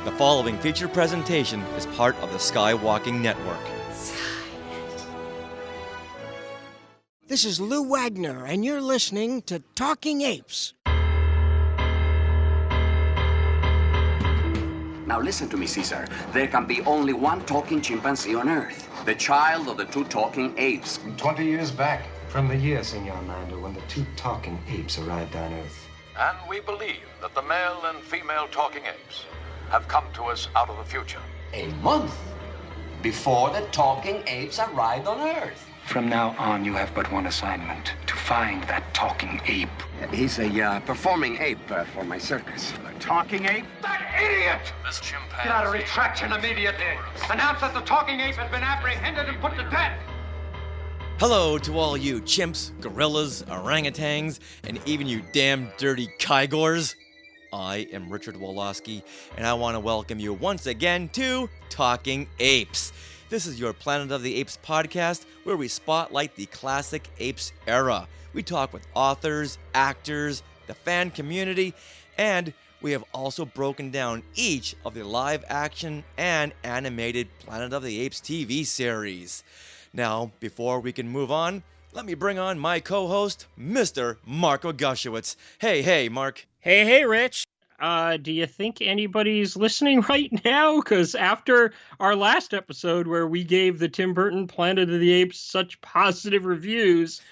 The following feature presentation is part of the Skywalking Network. This is Lou Wagner, and you're listening to Talking Apes. Now listen to me, Caesar. There can be only one talking chimpanzee on Earth. The child of the two talking apes. 20 years back. From the year, Senor Mando, when the two talking apes arrived on Earth. And we believe that the male and female talking apes have come to us out of the future. A month before the talking apes arrived on Earth. From now on, you have but one assignment. To find that talking ape. He's a performing ape for my circus. A talking ape? That idiot! This chimpanzee... Get out of retraction immediately. Announce that the talking ape has been apprehended and put to death. Hello to all you chimps, gorillas, orangutans, and even you damn dirty kygors. I am Richard Woloski, and I want to welcome you once again to Talking Apes. This is your Planet of the Apes podcast where we spotlight the classic apes era. We talk with authors, actors, the fan community, and we have also broken down each of the live action and animated Planet of the Apes TV series. Now, before we can move on, let me bring on my co-host, Mr. Marco Gushewitz. Hey, Mark. Hey, Rich. Do you think anybody's listening right now? Because after our last episode where we gave the Tim Burton Planet of the Apes such positive reviews,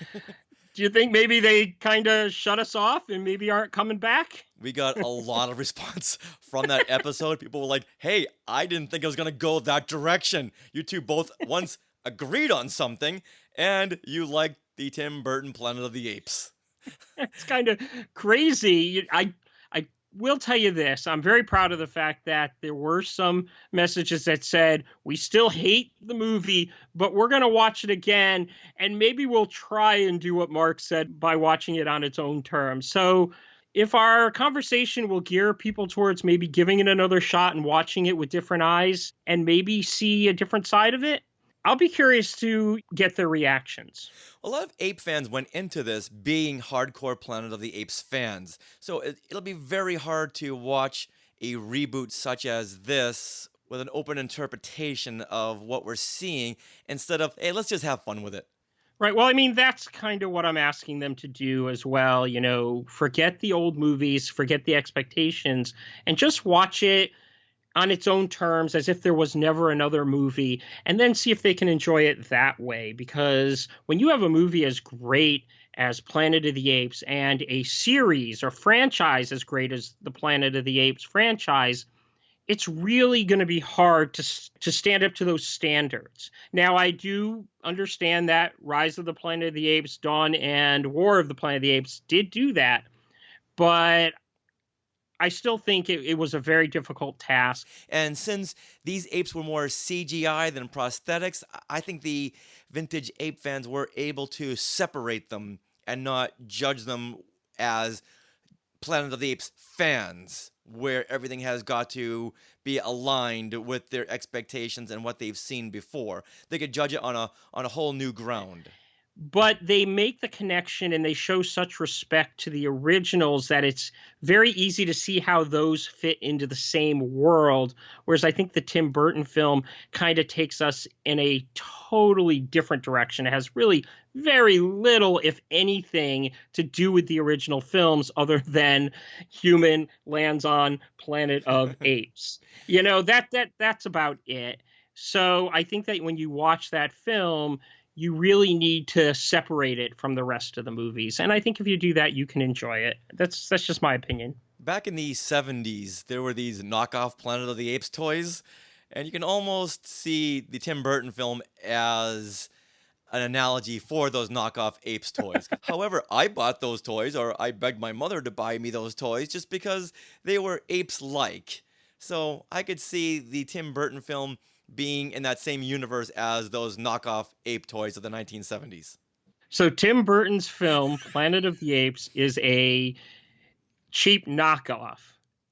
do you think maybe they kind of shut us off and maybe aren't coming back? We got a lot of response from that episode. People were like, hey, I didn't think I was going to go that direction. You two both once agreed on something, and you liked the Tim Burton Planet of the Apes. It's kind of crazy. I will tell you this. I'm very proud of the fact that there were some messages that said, we still hate the movie, but we're going to watch it again, and maybe we'll try and do what Mark said by watching it on its own terms. So if our conversation will gear people towards maybe giving it another shot and watching it with different eyes and maybe see a different side of it, I'll be curious to get their reactions. A lot of ape fans went into this being hardcore Planet of the Apes fans, so it'll be very hard to watch a reboot such as this with an open interpretation of what we're seeing instead of, hey, let's just have fun with it. Right. Well, I mean, that's kind of what I'm asking them to do as well. You know, forget the old movies, forget the expectations, and just watch it on its own terms as if there was never another movie, and then see if they can enjoy it that way. Because when you have a movie as great as Planet of the Apes and a series or franchise as great as the Planet of the Apes franchise, it's really going to be hard to stand up to those standards. Now, I do understand that Rise of the Planet of the Apes, Dawn, and War of the Planet of the Apes did do that, but I still think it was a very difficult task. And since these apes were more CGI than prosthetics, I think the vintage ape fans were able to separate them and not judge them as Planet of the Apes fans, where everything has got to be aligned with their expectations and what they've seen before. They could judge it on a whole new ground. But they make the connection and they show such respect to the originals that it's very easy to see how those fit into the same world. Whereas I think the Tim Burton film kind of takes us in a totally different direction. It has really very little, if anything, to do with the original films other than human lands on Planet of Apes. You know, that's about it. So I think that when you watch that film, you really need to separate it from the rest of the movies. And I think if you do that, you can enjoy it. That's just my opinion. Back in the 70s, there were these knockoff Planet of the Apes toys, and you can almost see the Tim Burton film as an analogy for those knockoff apes toys. However, I bought those toys, or I begged my mother to buy me those toys, just because they were apes-like. So I could see the Tim Burton film being in that same universe as those knockoff ape toys of the 1970s. So Tim Burton's film, Planet of the Apes, is a cheap knockoff.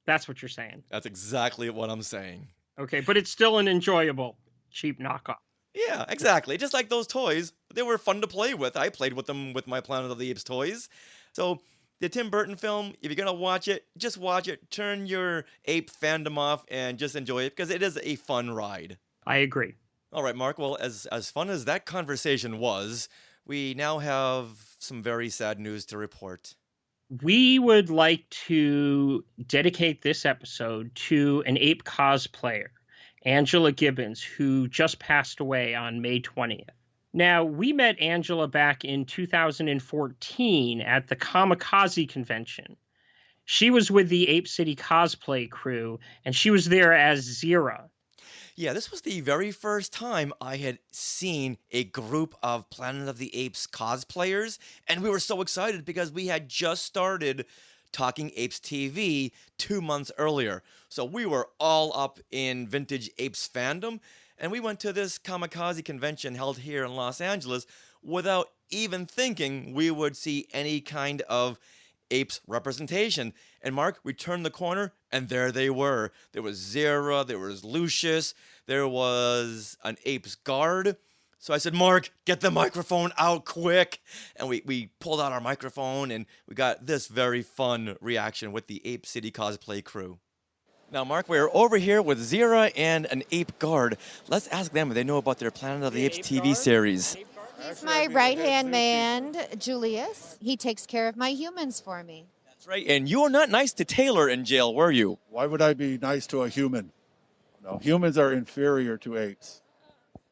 That's what you're saying. That's exactly what I'm saying. Okay, but it's still an enjoyable cheap knockoff. Yeah, exactly. Just like those toys, they were fun to play with. I played with them with my Planet of the Apes toys. So the Tim Burton film, if you're going to watch it, just watch it. Turn your ape fandom off and just enjoy it because it is a fun ride. I agree. All right, Mark. Well, as fun as that conversation was, we now have some very sad news to report. We would like to dedicate this episode to an ape cosplayer, Angela Gibbons, who just passed away on May 20th. Now, we met Angela back in 2014 at the Kamikaze Convention. She was with the Ape City cosplay crew, and she was there as Zira. Yeah, this was the very first time I had seen a group of Planet of the Apes cosplayers, and we were so excited because we had just started Talking Apes TV 2 months earlier. So we were all up in vintage apes fandom, and we went to this Kamikaze convention held here in Los Angeles without even thinking we would see any kind of apes representation. And Mark, we turned the corner, and there they were. There was Zira, there was Lucius, there was an ape's guard. So I said, Mark, get the microphone out quick. And we pulled out our microphone, and we got this very fun reaction with the Ape City cosplay crew. Now, Mark, we're over here with Zira and an ape guard. Let's ask them if they know about their Planet of the Apes TV series. He's my right-hand man, Julius. He takes care of my humans for me. That's right. And you were not nice to Taylor in jail, were you? Why would I be nice to a human? No, humans are inferior to apes.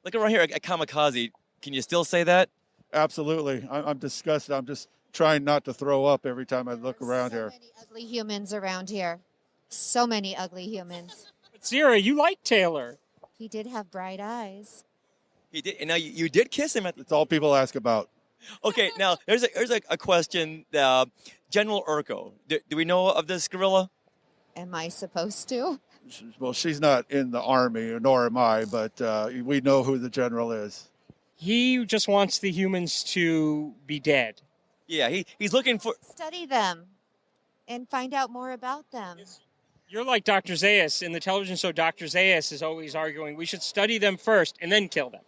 Look around here at Kamikaze. Can you still say that? Absolutely. I'm disgusted. I'm just trying not to throw up every time I look around so here. Many ugly humans around here. So many ugly humans. But Zira, you like Taylor. He did have bright eyes. He did. And now you did kiss him at the. It's all people ask about. Okay, now there's a question. General Urko. Do we know of this gorilla? Am I supposed to? Well, she's not in the army, nor am I, but we know who the general is. He just wants the humans to be dead. Yeah, he's looking for. Study them and find out more about them. You're like Dr. Zaius. In the television show, Dr. Zaius is always arguing we should study them first and then kill them.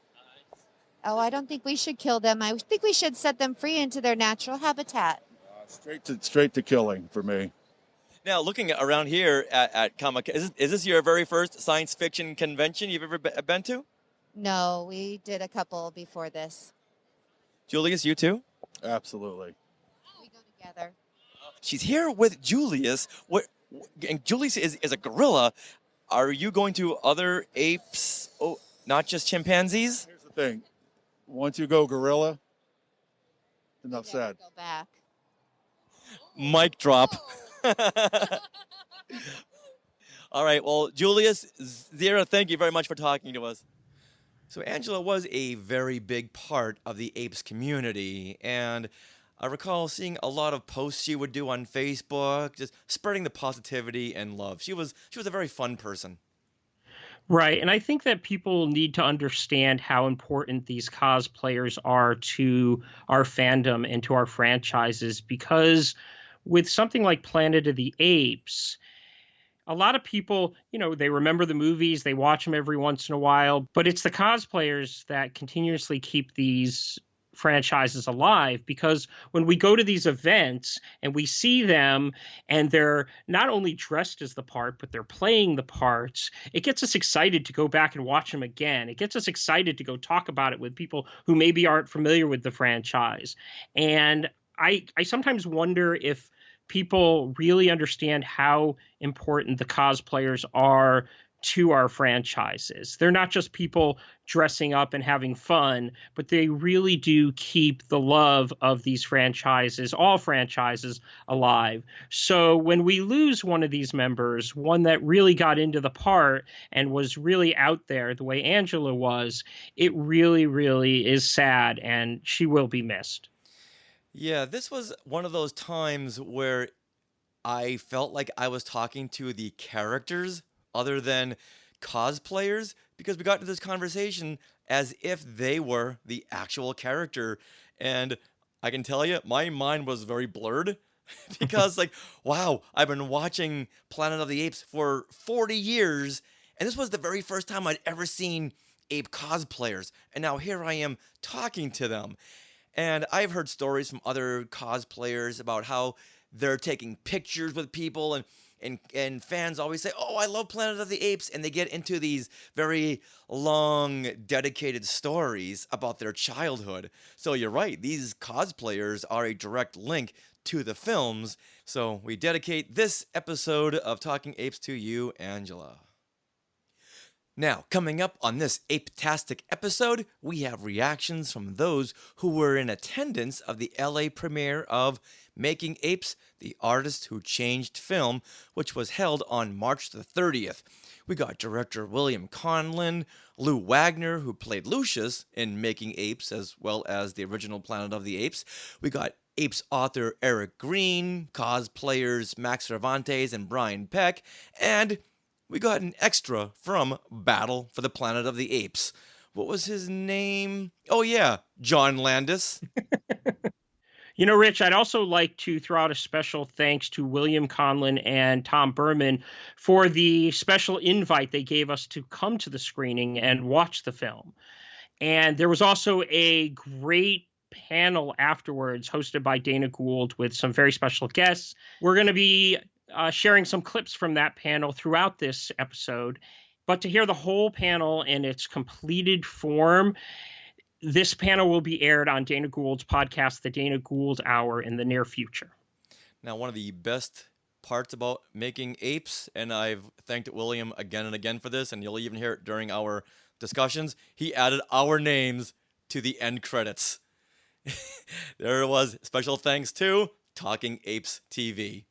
Oh, I don't think we should kill them. I think we should set them free into their natural habitat. Straight to killing for me. Now, looking around here at Kamikaze, is this your very first science fiction convention you've ever been to? No, we did a couple before this. Julius, you too? Absolutely. We go together. She's here with Julius. And Julius is a gorilla. Are you going to other apes? Oh, not just chimpanzees? Here's the thing. Once you go gorilla, enough Never said. Go back. Mic drop. All right. Well, Julius, Zira, thank you very much for talking to us. So Angela was a very big part of the apes community, and I recall seeing a lot of posts she would do on Facebook, just spreading the positivity and love. She was a very fun person. Right. And I think that people need to understand how important these cosplayers are to our fandom and to our franchises, because with something like Planet of the Apes, a lot of people, they remember the movies, they watch them every once in a while, but it's the cosplayers that continuously keep these franchises alive, because when we go to these events and we see them and they're not only dressed as the part, but they're playing the parts, it gets us excited to go back and watch them again. It gets us excited to go talk about it with people who maybe aren't familiar with the franchise. And I sometimes wonder if people really understand how important the cosplayers are to our franchises. They're not just people dressing up and having fun, but they really do keep the love of these franchises, all franchises, alive. So when we lose one of these members, one that really got into the part and was really out there the way Angela was, it really, really is sad, and she will be missed. Yeah, this was one of those times where I felt like I was talking to the characters other than cosplayers, because we got into this conversation as if they were the actual character. And I can tell you, my mind was very blurred because wow, I've been watching Planet of the Apes for 40 years. And this was the very first time I'd ever seen ape cosplayers. And now here I am talking to them. And I've heard stories from other cosplayers about how they're taking pictures with people, and fans always say, "Oh, I love Planet of the Apes," and they get into these very long, dedicated stories about their childhood. So you're right; these cosplayers are a direct link to the films. So we dedicate this episode of Talking Apes to you, Angela. Now, coming up on this ape-tastic episode, we have reactions from those who were in attendance of the LA premiere of Making Apes, the Artist Who Changed film, which was held on March the 30th. We got director William Conlon, Lou Wagner, who played Lucius in Making Apes, as well as the original Planet of the Apes. We got Apes author Eric Green, cosplayers Max Cervantes and Brian Peck, and we got an extra from Battle for the Planet of the Apes. What was his name? Oh, yeah, John Landis. You know, Rich, I'd also like to throw out a special thanks to William Conlon and Tom Berman for the special invite they gave us to come to the screening and watch the film. And there was also a great panel afterwards hosted by Dana Gould with some very special guests. We're going to be sharing some clips from that panel throughout this episode. But to hear the whole panel in its completed form, this panel will be aired on Dana Gould's podcast, The Dana Gould Hour, in the near future. Now, one of the best parts about Making Apes, and I've thanked William again and again for this, and you'll even hear it during our discussions, he added our names to the end credits. There it was. Special thanks to Talking Apes TV.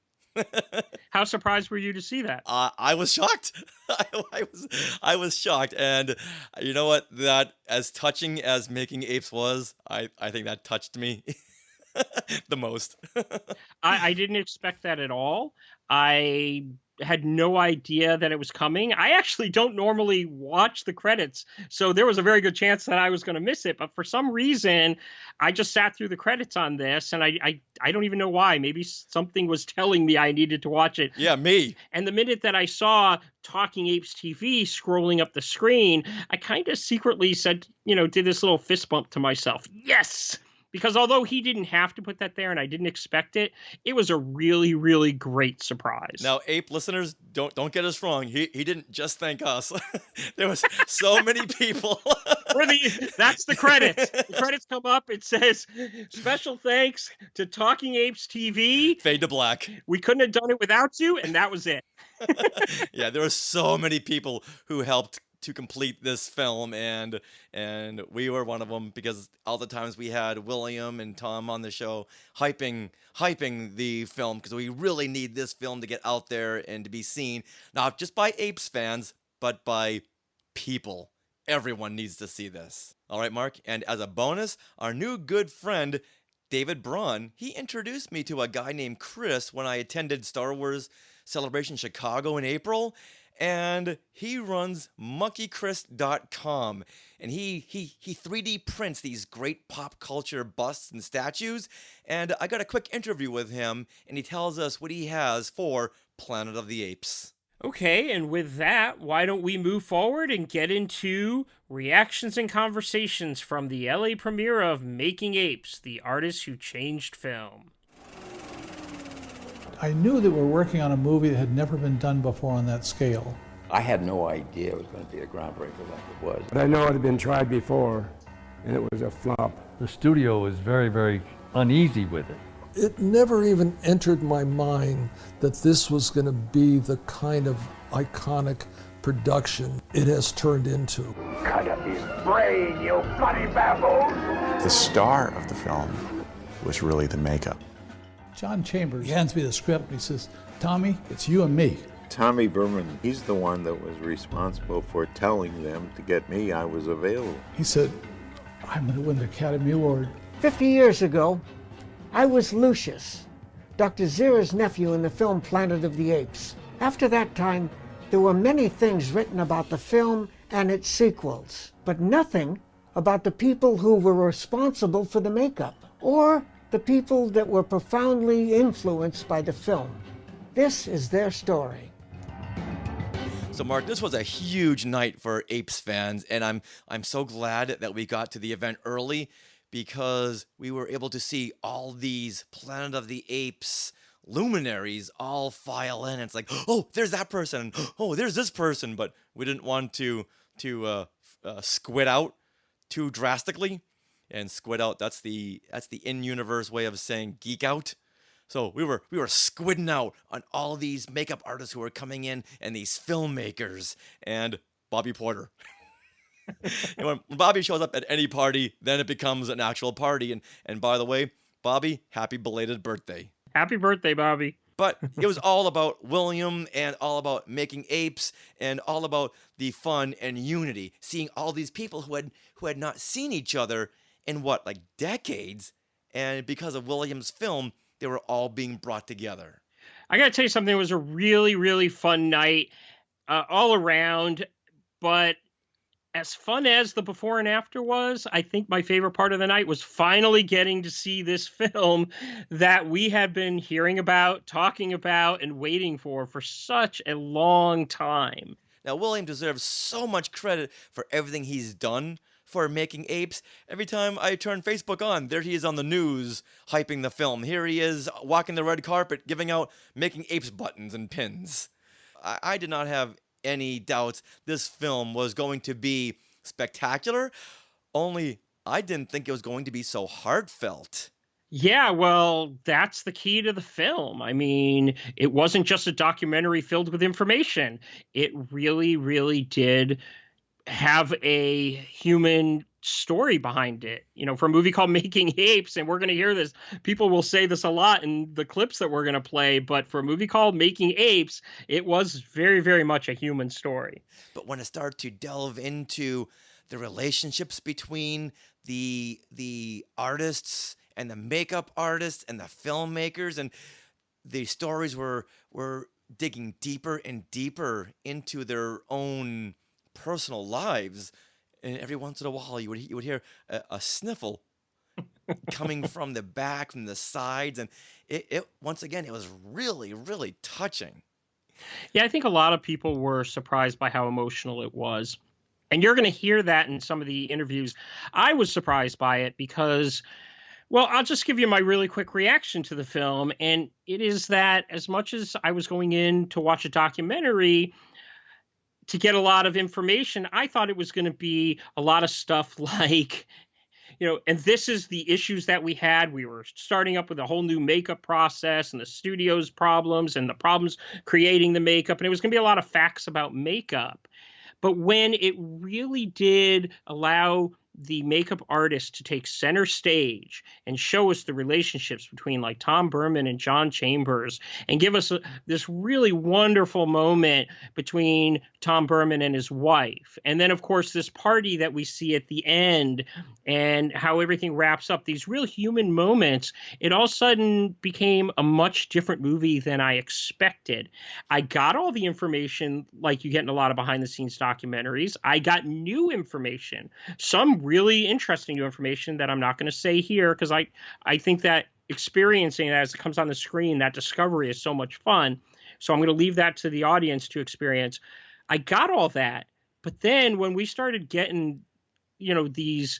How surprised were you to see that? I was shocked. I was shocked, and you know what? That, as touching as Making Apes was, I think that touched me the most. I didn't expect that at all. I had no idea that it was coming. I actually don't normally watch the credits, so there was a very good chance that I was going to miss it. But for some reason, I just sat through the credits on this, and I don't even know why. Maybe something was telling me I needed to watch it. Yeah, me. And the minute that I saw Talking Apes TV scrolling up the screen, I kind of secretly said, did this little fist bump to myself. Yes! Because although he didn't have to put that there and I didn't expect it, it was a really, really great surprise. Now, Ape listeners, don't get us wrong. He didn't just thank us. There was so many people. That's the credits. The credits come up. It says, special thanks to Talking Apes TV. Fade to black. We couldn't have done it without you, and that was it. Yeah, there were so many people who helped to complete this film, and we were one of them, because all the times we had William and Tom on the show hyping the film, because we really need this film to get out there and to be seen, not just by Apes fans, but by people. Everyone needs to see this. All right, Mark, and as a bonus, our new good friend David Braun, he introduced me to a guy named Chris when I attended Star Wars Celebration Chicago in April. And he runs monkeychris.com, and he 3D prints these great pop culture busts and statues. And I got a quick interview with him, and he tells us what he has for Planet of the Apes. Okay, and with that, why don't we move forward and get into reactions and conversations from the LA premiere of Making Apes, the Artist Who Changed film. I knew that we're working on a movie that had never been done before on that scale. I had no idea it was going to be a groundbreaker like it was. But I know it had been tried before, and it was a flop. The studio was very, very uneasy with it. It never even entered my mind that this was going to be the kind of iconic production it has turned into. Cut up his brain, you bloody baboon! The star of the film was really the makeup. John Chambers hands me the script and he says, Tommy, it's you and me. Tommy Berman, he's the one that was responsible for telling them to get me. I was available. He said, I'm going to win the Academy Award. 50 years ago, I was Lucius, Dr. Zira's nephew in the film Planet of the Apes. After that time, there were many things written about the film and its sequels, but nothing about the people who were responsible for the makeup, or the people that were profoundly influenced by the film. This is their story. So, Mark, this was a huge night for Apes fans, and I'm so glad that we got to the event early, because we were able to see all these Planet of the Apes luminaries all file in. It's like, oh, there's that person. Oh, there's this person. But we didn't want to squid out too drastically. And squid out, that's the in-universe way of saying geek out. So we were squidding out on all these makeup artists who were coming in and these filmmakers and Bobby Porter. And when Bobby shows up at any party, then it becomes an actual party. And by the way, Bobby, happy belated birthday. Happy birthday, Bobby. But it was all about William and all about Making Apes and all about the fun and unity. Seeing all these people who had not seen each other in like decades. And because of William's film, they were all being brought together. I got to tell you something. It was a really, really fun night all around. But as fun as the before and after was, I think my favorite part of the night was finally getting to see this film that we had been hearing about, talking about, and waiting for such a long time. Now, William deserves so much credit for everything he's done for Making Apes. Every time I turn Facebook on, there he is on the news hyping the film. Here he is walking the red carpet, giving out Making Apes buttons and pins. I did not have any doubts this film was going to be spectacular, only I didn't think it was going to be so heartfelt. Yeah, well, that's the key to the film. I mean, it wasn't just a documentary filled with information. It really, really did have a human story behind it. You know, for a movie called Making Apes, and we're going to hear this, people will say this a lot in the clips that we're going to play, but for a movie called Making Apes, it was very, very much a human story. But when it started to delve into the relationships between the artists and the makeup artists and the filmmakers, and the stories were digging deeper and deeper into their own personal lives, and every once in a while you would hear a sniffle coming from the back, from the sides, and it once again, it was really, really touching. Yeah, I think a lot of people were surprised by how emotional it was. And you're going to hear that in some of the interviews. I was surprised by it because, well, I'll just give you my really quick reaction to the film. And it is that as much as I was going in to watch a documentary to get a lot of information, I thought it was going to be a lot of stuff like, you know, and this is the issues that we had. We were starting up with a whole new makeup process and the studio's problems and the problems creating the makeup. And it was going to be a lot of facts about makeup. But when it really did allow the makeup artist to take center stage and show us the relationships between like Tom Berman and John Chambers and give us this really wonderful moment between Tom Berman and his wife. And then, of course, this party that we see at the end and how everything wraps up, these real human moments, it all of a sudden became a much different movie than I expected. I got all the information like you get in a lot of behind the scenes documentaries. I got new information, some really interesting new information that I'm not going to say here because I think that experiencing it as it comes on the screen, that discovery is so much fun. So I'm going to leave that to the audience to experience. I got all that. But then when we started getting, you know, these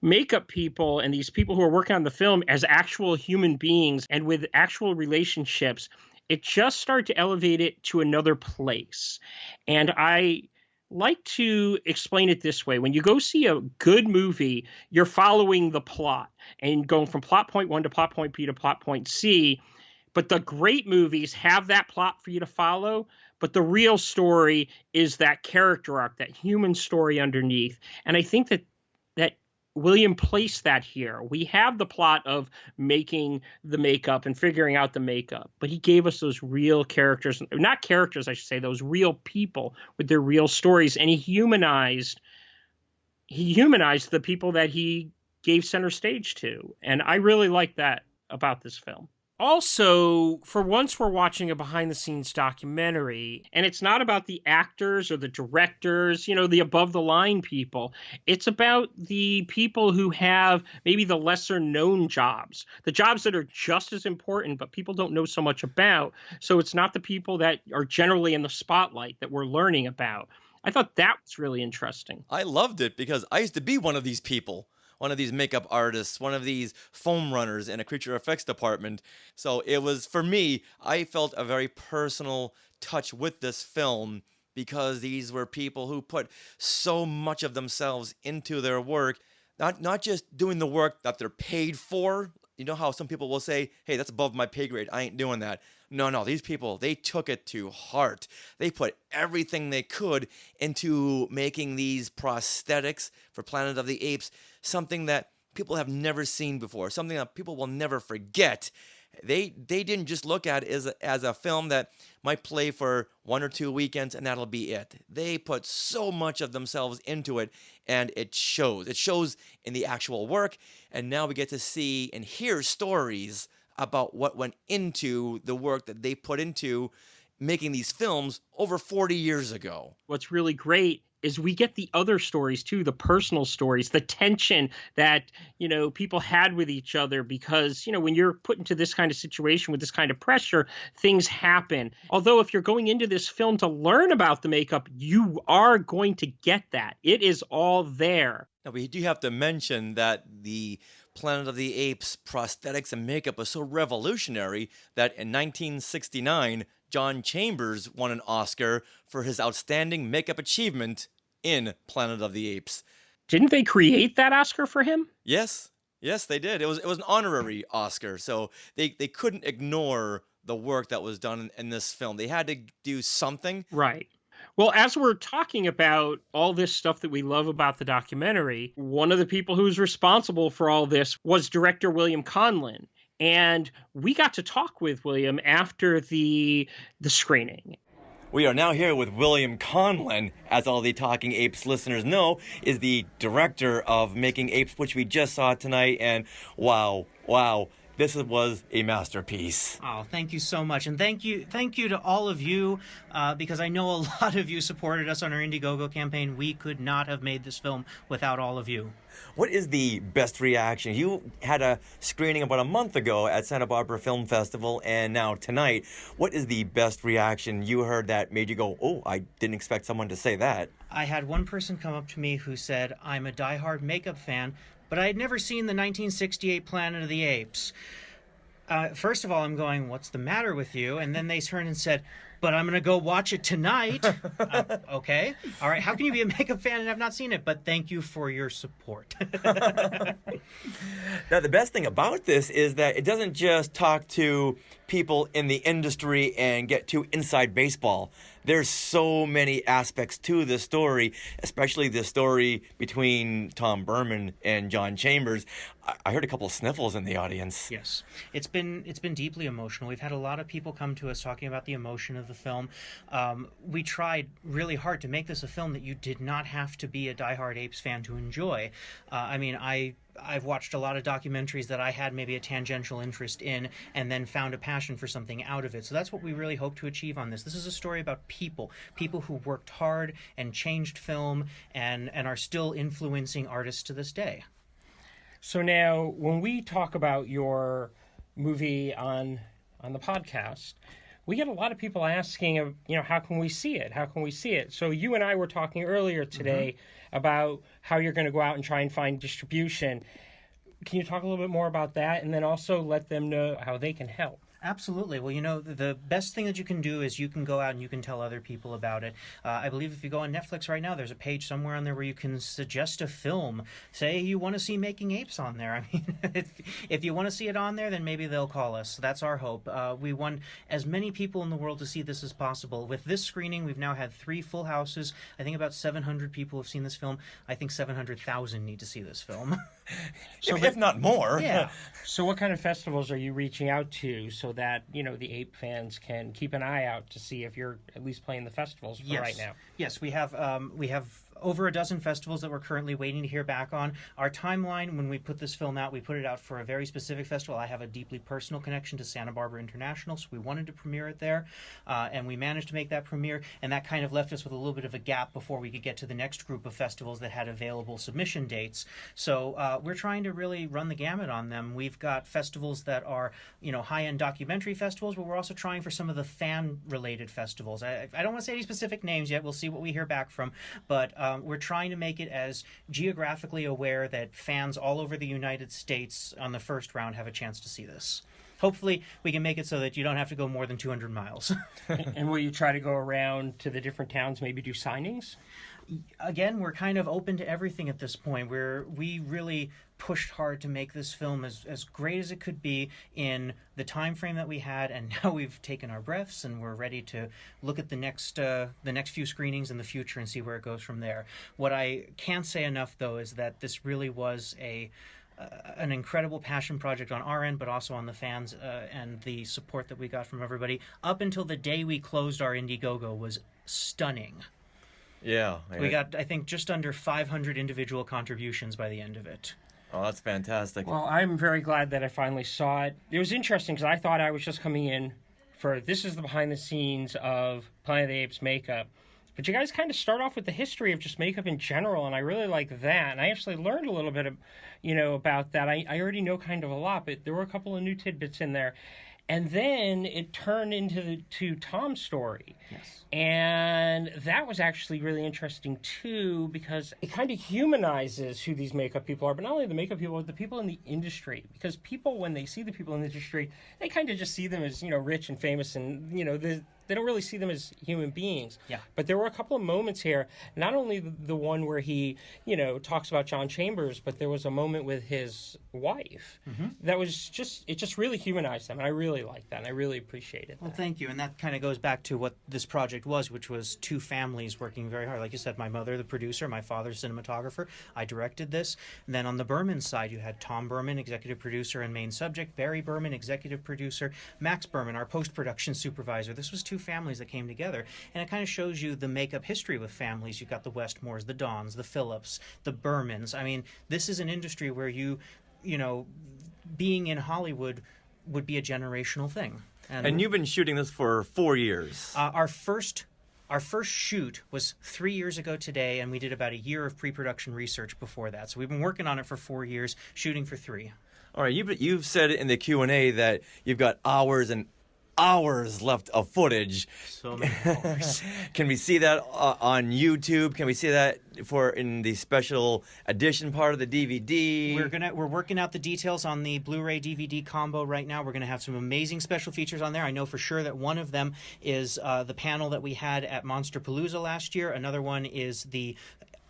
makeup people and these people who are working on the film as actual human beings and with actual relationships, it just started to elevate it to another place. And I like to explain it this way. When you go see a good movie, you're following the plot and going from plot point 1 to plot point B to plot point C. But the great movies have that plot for you to follow. But the real story is that character arc, that human story underneath. And I think that William placed that here. We have the plot of making the makeup and figuring out the makeup, but he gave us those real characters, not characters, I should say, those real people with their real stories. And he humanized the people that he gave center stage to. And I really like that about this film. Also, for once, we're watching a behind-the-scenes documentary, and it's not about the actors or the directors, you know, the above-the-line people. It's about the people who have maybe the lesser-known jobs, the jobs that are just as important, but people don't know so much about. So it's not the people that are generally in the spotlight that we're learning about. I thought that was really interesting. I loved it because I used to be one of these people. one of these makeup artists, one of these foam runners in a creature effects department. So it was, for me, I felt a very personal touch with this film because these were people who put so much of themselves into their work, not just doing the work that they're paid for. You know how some people will say, hey, that's above my pay grade, I ain't doing that. No, these people, they took it to heart. They put everything they could into making these prosthetics for Planet of the Apes something that people have never seen before, something that people will never forget. They didn't just look at it as a film that might play for 1 or 2 weekends and that'll be it. They put so much of themselves into it, and it shows. It shows in the actual work, and now we get to see and hear stories about what went into the work that they put into making these films over 40 years ago. What's really great is we get the other stories too, the personal stories, the tension that, people had with each other because, when you're put into this kind of situation with this kind of pressure, things happen. Although if you're going into this film to learn about the makeup, you are going to get that. It is all there. Now, we do have to mention that the Planet of the Apes prosthetics and makeup was so revolutionary that in 1969, John Chambers won an Oscar for his outstanding makeup achievement in Planet of the Apes. Didn't they create that Oscar for him? Yes, they did. It was an honorary Oscar, so they couldn't ignore the work that was done in this film. They had to do something. Right. Well, as we're talking about all this stuff that we love about the documentary, one of the people who's responsible for all this was director William Conlon. And we got to talk with William after the screening. We are now here with William Conlon, as all the Talking Apes listeners know, is the director of Making Apes, which we just saw tonight. And wow, this was a masterpiece. Oh, thank you so much. And thank you to all of you, because I know a lot of you supported us on our Indiegogo campaign. We could not have made this film without all of you. What is the best reaction? You had a screening about a month ago at Santa Barbara Film Festival, and now tonight. What is the best reaction you heard that made you go, oh, I didn't expect someone to say that? I had one person come up to me who said, I'm a diehard makeup fan, but I had never seen the 1968 Planet of the Apes. First of all, I'm going, what's the matter with you? And then they turned and said, but I'm going to go watch it tonight. Okay. All right. How can you be a makeup fan and have not seen it? But thank you for your support. Now, the best thing about this is that it doesn't just talk to people in the industry and get too inside baseball. There's so many aspects to this story, especially the story between Tom Berman and John Chambers. I heard a couple of sniffles in the audience. Yes. It's been deeply emotional. We've had a lot of people come to us talking about the emotion of the film. We tried really hard to make this a film that you did not have to be a diehard Apes fan to enjoy. I've watched a lot of documentaries that I had maybe a tangential interest in and then found a passion for something out of it. So that's what we really hope to achieve on this. This is a story about people who worked hard and changed film and are still influencing artists to this day. So now, when we talk about your movie on the podcast, we get a lot of people asking, how can we see it? How can we see it? So you and I were talking earlier today about how you're going to go out and try and find distribution. Can you talk a little bit more about that, and then also let them know how they can help? Absolutely. Well, the best thing that you can do is you can go out and you can tell other people about it. I believe if you go on Netflix right now, there's a page somewhere on there where you can suggest a film. Say you want to see Making Apes on there. I mean, if you want to see it on there, then maybe they'll call us. That's our hope. We want as many people in the world to see this as possible. With this screening, we've now had 3 full houses. I think about 700 people have seen this film. I think 700,000 need to see this film. So, if not more. Yeah. So what kind of festivals are you reaching out to so that, the ape fans can keep an eye out to see if you're at least playing the festivals for right now? Yes, we have over a dozen festivals that we're currently waiting to hear back on. Our timeline, when we put this film out, we put it out for a very specific festival. I have a deeply personal connection to Santa Barbara International, so we wanted to premiere it there, and we managed to make that premiere, and that kind of left us with a little bit of a gap before we could get to the next group of festivals that had available submission dates. So we're trying to really run the gamut on them. We've got festivals that are, high-end documentary festivals, but we're also trying for some of the fan-related festivals. I don't want to say any specific names yet. We'll see what we hear back from, but We're trying to make it as geographically aware that fans all over the United States on the first round have a chance to see this. Hopefully, we can make it so that you don't have to go more than 200 miles. And will you try to go around to the different towns, maybe do signings? Again, we're kind of open to everything at this point. We really pushed hard to make this film as great as it could be in the time frame that we had, and now we've taken our breaths and we're ready to look at the next few screenings in the future and see where it goes from there. What I can't say enough, though, is that this really was an incredible passion project on our end, but also on the fans and the support that we got from everybody. Up until the day we closed our Indiegogo was stunning. Yeah. We got, I think, just under 500 individual contributions by the end of it. Oh, that's fantastic. Well, I'm very glad that I finally saw it. It was interesting because I thought I was just coming in for, this is the behind the scenes of Planet of the Apes makeup. But you guys kind of start off with the history of just makeup in general, and I really like that. And I actually learned a little bit of, about that. I already know kind of a lot, but there were a couple of new tidbits in there. And then it turned into Tom's story. Yes. And that was actually really interesting, too, because it kind of humanizes who these makeup people are, but not only the makeup people, but the people in the industry. Because people, when they see the people in the industry, they kind of just see them as, rich and famous, and, they don't really see them as human beings. Yeah. But there were a couple of moments here, not only the one where he, talks about John Chambers, but there was a moment with his wife that was it just really humanized them. And I really liked that. And I really appreciated that. Well, thank you. And that kind of goes back to what this project was, which was two families working very hard. Like you said, my mother, the producer, my father, cinematographer. I directed this. And then on the Berman side, you had Tom Berman, executive producer and main subject, Barry Berman, executive producer, Max Berman, our post-production supervisor. This was two families that came together, and it kind of shows you the makeup history with families. You've got the Westmores, the Dons, the Phillips, the Bermans. I mean, this is an industry where being in Hollywood would be a generational thing. And you've been shooting this for 4 years. Our first shoot was 3 years ago today, and we did about a year of pre-production research before that. So we've been working on it for 4 years, shooting for 3. All right, you've said in the Q&A that you've got hours and hours left of footage. So many hours. Can we see that on YouTube? Can we see that in the special edition part of the DVD? We're working out the details on the Blu-ray DVD combo right now. We're going to have some amazing special features on there. I know for sure that one of them is the panel that we had at Monsterpalooza last year. Another one is the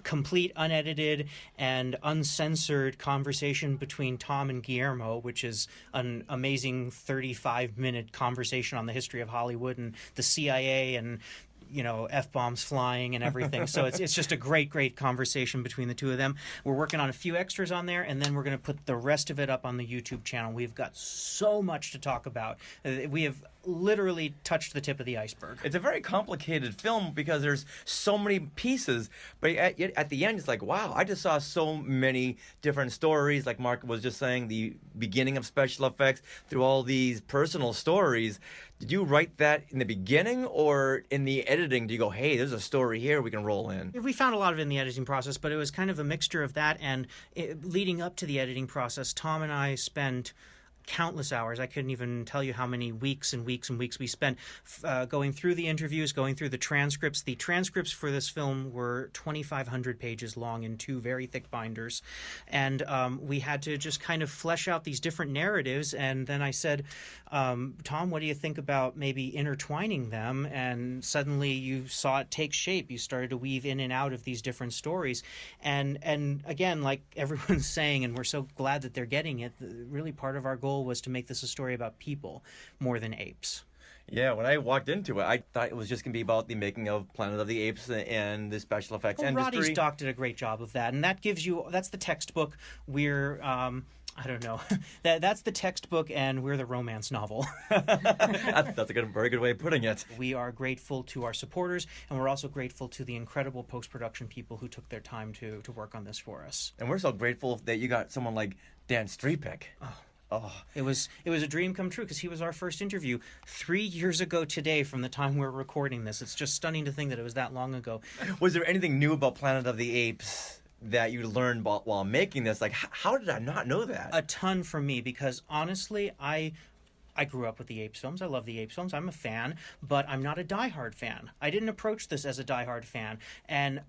complete, unedited, and uncensored conversation between Tom and Guillermo, which is an amazing 35-minute conversation on the history of Hollywood and the CIA and F-bombs flying and everything. So it's just a great conversation between the two of them. We're working on a few extras on there, and then we're going to put the rest of it up on the YouTube channel. We've got so much to talk about. We have literally touched the tip of the iceberg. It's a very complicated film because there's so many pieces, but at the end it's like, wow, I just saw so many different stories, like Mark was just saying, the beginning of special effects through all these personal stories. Did you write that in the beginning, or in the editing do you go, hey, there's a story here we can roll in? We found a lot of it in the editing process, but it was kind of a mixture of that, and leading up to the editing process, Tom and I spent countless hours. I couldn't even tell you how many weeks and weeks and weeks we spent going through the interviews, going through the transcripts. The transcripts for this film were 2,500 pages long in 2 very thick binders. And we had to just kind of flesh out these different narratives. And then I said, Tom, what do you think about maybe intertwining them? And suddenly you saw it take shape. You started to weave in and out of these different stories. And again, like everyone's saying, and we're so glad that they're getting it, really part of our goal was to make this a story about people more than apes. Yeah, when I walked into it, I thought it was just going to be about the making of Planet of the Apes and the special effects industry. Roddy's doc did a great job of that, and that's the textbook. We're I don't know. That's the textbook, and we're the romance novel. That's a very good way of putting it. We are grateful to our supporters, and we're also grateful to the incredible post-production people who took their time to work on this for us. And we're so grateful that you got someone like Dan Strepek. Oh, it was a dream come true because he was our first interview 3 years ago today from the time we're recording this. It's just stunning to think that it was that long ago. Was there anything new about Planet of the Apes that you learned about while making this? Like, how did I not know that? A ton for me, because honestly, I grew up with the Apes films. I love the Apes films. I'm a fan, but I'm not a diehard fan. I didn't approach this as a diehard fan. And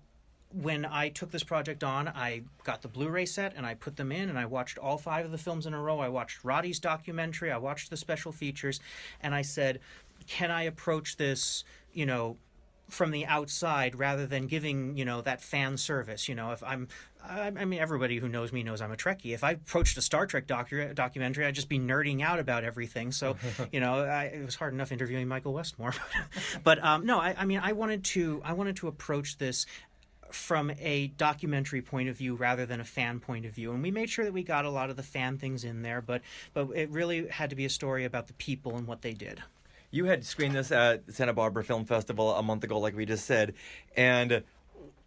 when I took this project on, I got the Blu-ray set and I put them in and I watched all 5 of the films in a row. I watched Roddy's documentary, I watched the special features, and I said, can I approach this, from the outside rather than giving, that fan service? If I mean, everybody who knows me knows I'm a Trekkie. If I approached a Star Trek documentary, I'd just be nerding out about everything. So, it was hard enough interviewing Michael Westmore. But no, I wanted to approach this from a documentary point of view rather than a fan point of view, and we made sure that we got a lot of the fan things in there. But it really had to be a story about the people and what they did. You had screened this at Santa Barbara Film Festival a month ago, like we just said, and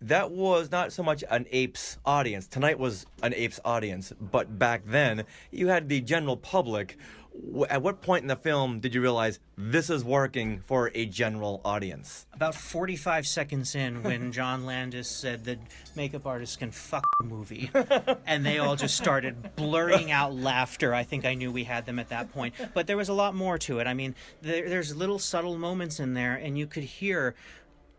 that was not so much an Apes audience. Tonight was an Apes audience, but back then you had the general public. At what point in the film did you realize this is working for a general audience? About 45 seconds in, when John Landis said that makeup artists can fuck a movie, and they all just started blurting out laughter. I think I knew we had them at that point. But there was a lot more to it. I mean, there's little subtle moments in there, and you could hear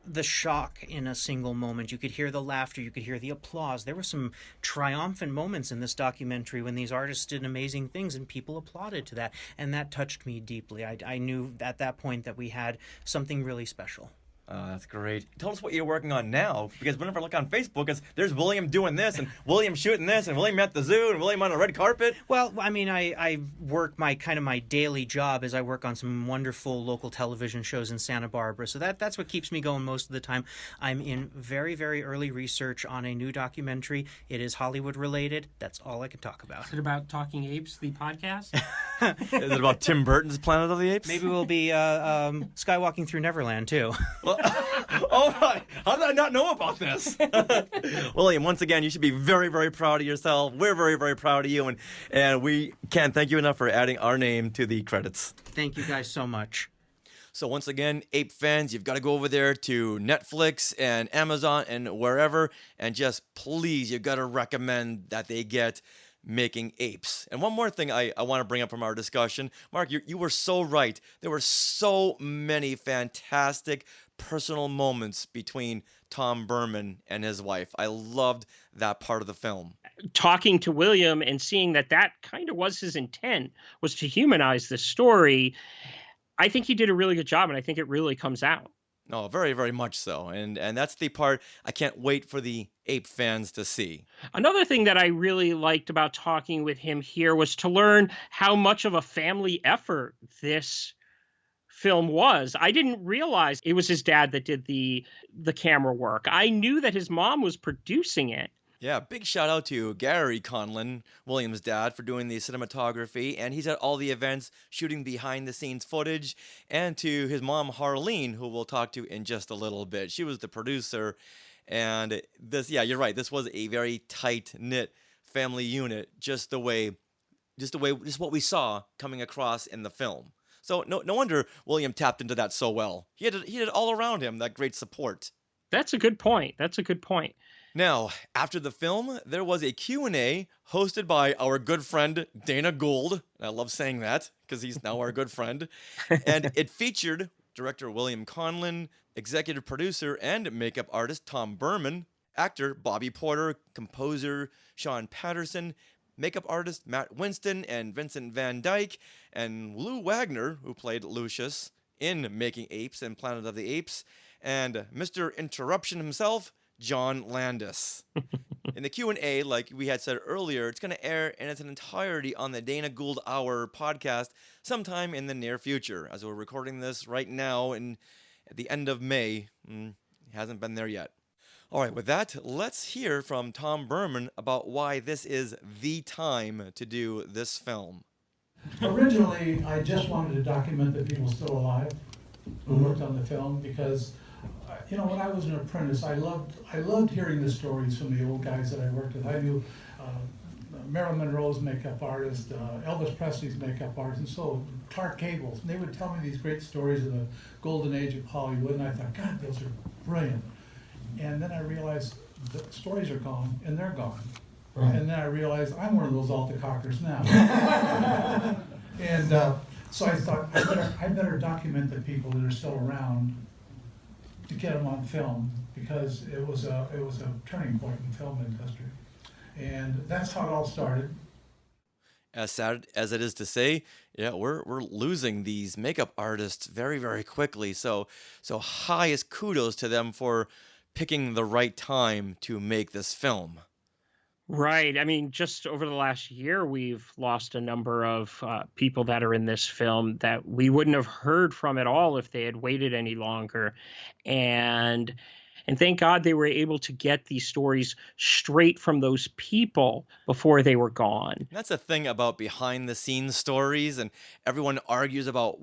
the shock in a single moment. You could hear the laughter. You could hear the applause. There were some triumphant moments in this documentary when these artists did amazing things and people applauded to that. And that touched me deeply. I knew at that point that we had something really special. That's great. Tell us what you're working on now, because whenever I look on Facebook, there's William doing this, and William shooting this, and William at the zoo, and William on a red carpet. Well, I mean, I work my daily job is I work on some wonderful local television shows in Santa Barbara, so that's what keeps me going most of the time. I'm in very, very early research on a new documentary. It is Hollywood related. That's all I can talk about. Is it about Talking Apes, the podcast? Is it about Tim Burton's Planet of the Apes? Maybe we'll be skywalking through Neverland, too. Well, oh my! How did I not know about this? William, once again, you should be very, very proud of yourself. We're very, very proud of you, and we can't thank you enough for adding our name to the credits. Thank you guys so much. So once again, Ape fans, you've got to go over there to Netflix and Amazon and wherever, and just please, you've got to recommend that they get Making Apes. And one more thing I want to bring up from our discussion. Mark, you were so right. There were so many fantastic personal moments between Tom Berman and his wife. I loved that part of the film. Talking to William and seeing that kind of was his intent, was to humanize the story. I think he did a really good job, and I think it really comes out. No, very, very much so. And that's the part I can't wait for the Ape fans to see. Another thing that I really liked about talking with him here was to learn how much of a family effort this film was. I didn't realize it was his dad that did the camera work. I knew that his mom was producing it. Yeah, big shout out to Gary Conlin, William's dad, for doing the cinematography, and he's at all the events shooting behind the scenes footage, and to his mom Harlan, who we'll talk to in just a little bit. She was the producer, and you're right, this was a very tight-knit family unit, just what we saw coming across in the film. So no wonder William tapped into that so well. He had all around him that great support. That's a good point. Now, after the film, there was a Q&A hosted by our good friend Dana Gould. I love saying that because he's now our good friend. And it featured director William Conlon, executive producer and makeup artist Tom Berman, actor Bobby Porter, composer Sean Patterson, makeup artist Matt Winston and Vincent Van Dyke, and Lou Wagner, who played Lucius in Making Apes and Planet of the Apes, and Mr. Interruption himself, John Landis. In the Q&A, like we had said earlier, it's going to air in its entirety on the Dana Gould Hour podcast sometime in the near future. As we're recording this right now at the end of May, it hasn't been there yet. All right, with that, let's hear from Tom Berman about why this is the time to do this film. Originally, I just wanted to document the people still alive who worked on the film because when I was an apprentice, I loved hearing the stories from the old guys that I worked with. I knew Marilyn Monroe's makeup artist, Elvis Presley's makeup artist, and so Clark Gable's. And they would tell me these great stories of the golden age of Hollywood, and I thought, God, those are brilliant. And then I realized the stories are gone, and they're gone. Right. And then I realized I'm one of those alta-cockers now. And so I thought, I better document the people that are still around to get them on film because it was a turning point in the film industry, and that's how it all started. As sad as it is to say, yeah, we're losing these makeup artists very, very quickly. So highest kudos to them for picking the right time to make this film. Right. I mean, just over the last year, we've lost a number of people that are in this film that we wouldn't have heard from at all if they had waited any longer. And thank God they were able to get these stories straight from those people before they were gone. That's the thing about behind the scenes stories, and everyone argues about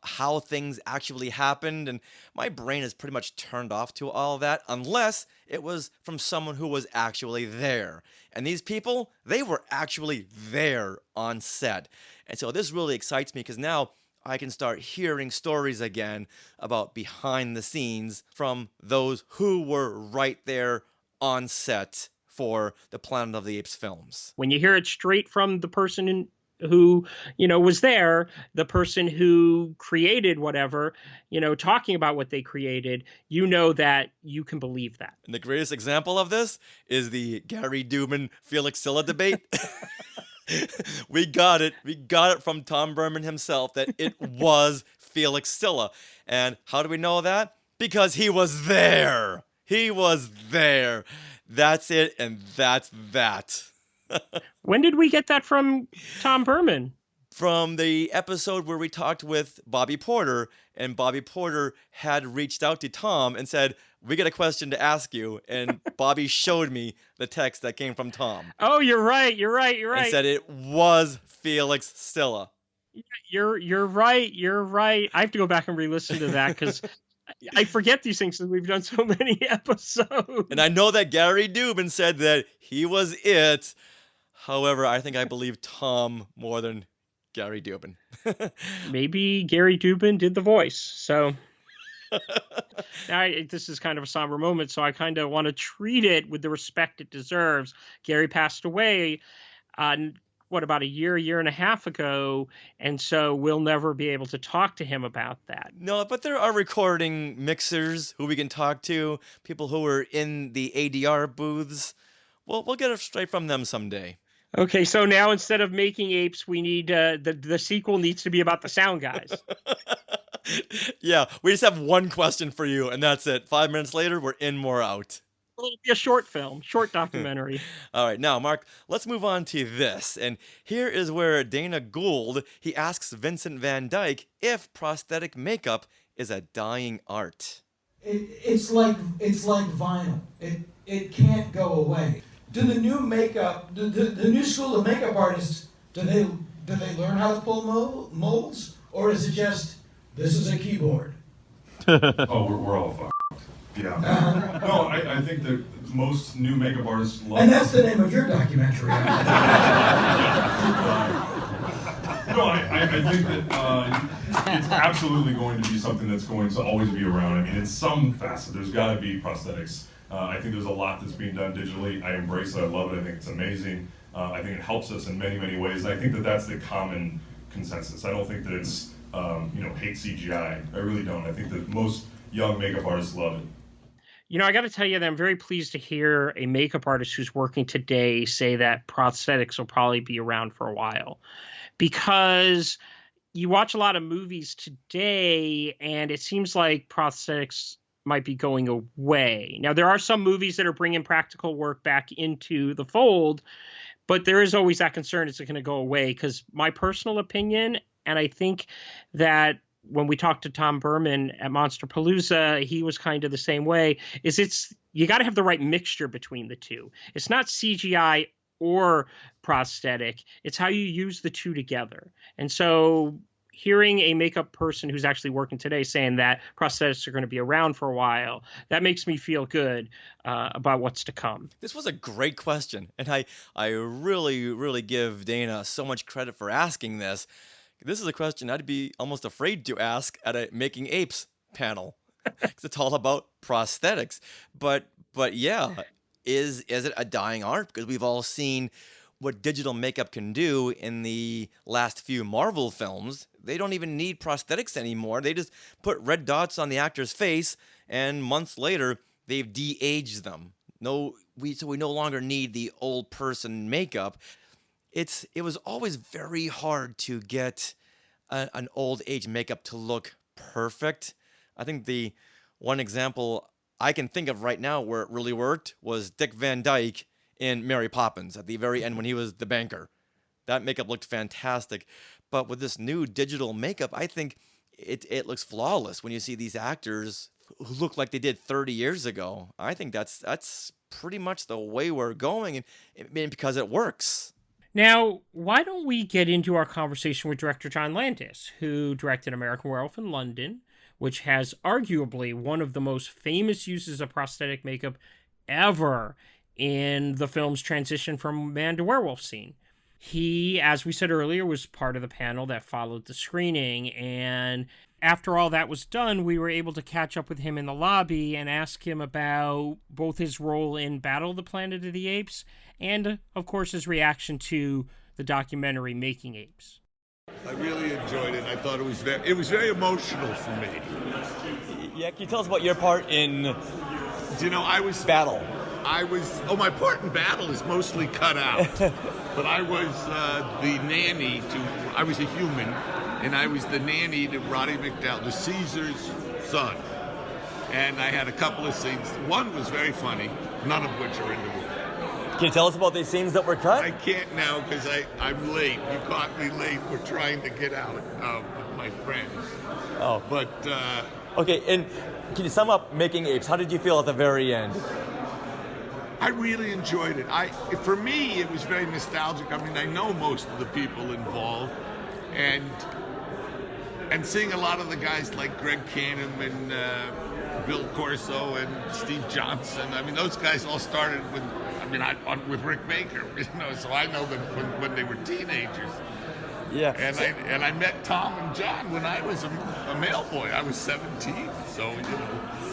how things actually happened, and my brain is pretty much turned off to all that unless it was from someone who was actually there. And these people, they were actually there on set. And so this really excites me because now I can start hearing stories again about behind the scenes from those who were right there on set for the Planet of the Apes films. When you hear it straight from the person who, was there, the person who created whatever, talking about what they created, that you can believe that. And the greatest example of this is the Gary Dubin Felix Silla debate. We got it from Tom Berman himself that it was Felix Silla. And how do we know that? Because he was there. He was there. That's it, and that's that. When did we get that from Tom Berman? From the episode where we talked with Bobby Porter, and Bobby Porter had reached out to Tom and said, "We got a question to ask you." And Bobby showed me the text that came from Tom. Oh, you're right. And said it was Felix Silla. You're right. I have to go back and re-listen to that because I forget these things since we've done so many episodes. And I know that Gary Dubin said that he was it. However, I think I believe Tom more than Gary Dubin. Maybe Gary Dubin did the voice. So this is kind of a somber moment, so I kind of want to treat it with the respect it deserves. Gary passed away, about a year and a half ago, and so we'll never be able to talk to him about that. No, but there are recording mixers who we can talk to, people who are in the ADR booths. We'll get it straight from them someday. Okay, so now instead of Making Apes, we need the sequel needs to be about the sound guys. Yeah, we just have one question for you, and that's it. 5 minutes later, we're in, more out. It'll be a short documentary. All right, now, Mark, let's move on to this. And here is where Dana Gould, he asks Vincent Van Dyke if prosthetic makeup is a dying art. It's like vinyl. It can't go away. Do the new the new school of makeup artists, do they learn how to pull molds, or is it just this is a keyboard? Oh, we're all fucked. Yeah. No, I think that most new makeup artists love. And that's the name of your documentary. No, I think that it's absolutely going to be something that's going to always be around. I mean, in some facet, there's got to be prosthetics. I think there's a lot that's being done digitally. I embrace it. I love it. I think it's amazing. I think it helps us in many, many ways. And I think that that's the common consensus. I don't think that it's, hate CGI. I really don't. I think that most young makeup artists love it. I got to tell you that I'm very pleased to hear a makeup artist who's working today say that prosthetics will probably be around for a while. Because you watch a lot of movies today, and it seems like prosthetics might be going away. Now, there are some movies that are bringing practical work back into the fold, but there is always that concern, is it going to go away? Because my personal opinion, and I think that when we talked to Tom Berman at Monsterpalooza, he was kind of the same way, is you got to have the right mixture between the two. It's not CGI or prosthetic. It's how you use the two together. And so hearing a makeup person who's actually working today saying that prosthetics are going to be around for a while, that makes me feel good about what's to come. This was a great question, and I really, really give Dana so much credit for asking this. This is a question I'd be almost afraid to ask at a Making Apes panel, because it's all about prosthetics. But yeah, is it a dying art? Because we've all seen what digital makeup can do in the last few Marvel films. They don't even need prosthetics anymore. They just put red dots on the actor's face, and months later, they've de-aged them. So we no longer need the old person makeup. It was always very hard to get an old age makeup to look perfect. I think the one example I can think of right now where it really worked was Dick Van Dyke in Mary Poppins at the very end when he was the banker. That makeup looked fantastic. But with this new digital makeup, I think it looks flawless when you see these actors who look like they did 30 years ago. I think that's pretty much the way we're going, and because it works. Now, why don't we get into our conversation with director John Landis, who directed American Werewolf in London, which has arguably one of the most famous uses of prosthetic makeup ever in the film's transition from man to werewolf scene. He, as we said earlier, was part of the panel that followed the screening, and after all that was done, we were able to catch up with him in the lobby and ask him about both his role in Battle of the Planet of the Apes and, of course, his reaction to the documentary Making Apes. I really enjoyed it. I thought it was very emotional for me. Yeah, can you tell us about your part in Battle? My part in Battle is mostly cut out. But I was the nanny I was a human, and I was the nanny to Roddy McDowell, the Caesar's son. And I had a couple of scenes. One was very funny, none of which are in the movie. Can you tell us about these scenes that were cut? I can't now because I'm late. You caught me late. We're trying to get out with my friends. Oh. But... okay, and can you sum up Making Apes? How did you feel at the very end? I really enjoyed it. For me, it was very nostalgic. I mean, I know most of the people involved, and seeing a lot of the guys like Greg Canham and Bill Corso and Steve Johnson. I mean, those guys all started with Rick Baker, so I know them when they were teenagers. Yeah. And I met Tom and John when I was a mailboy. I was 17, so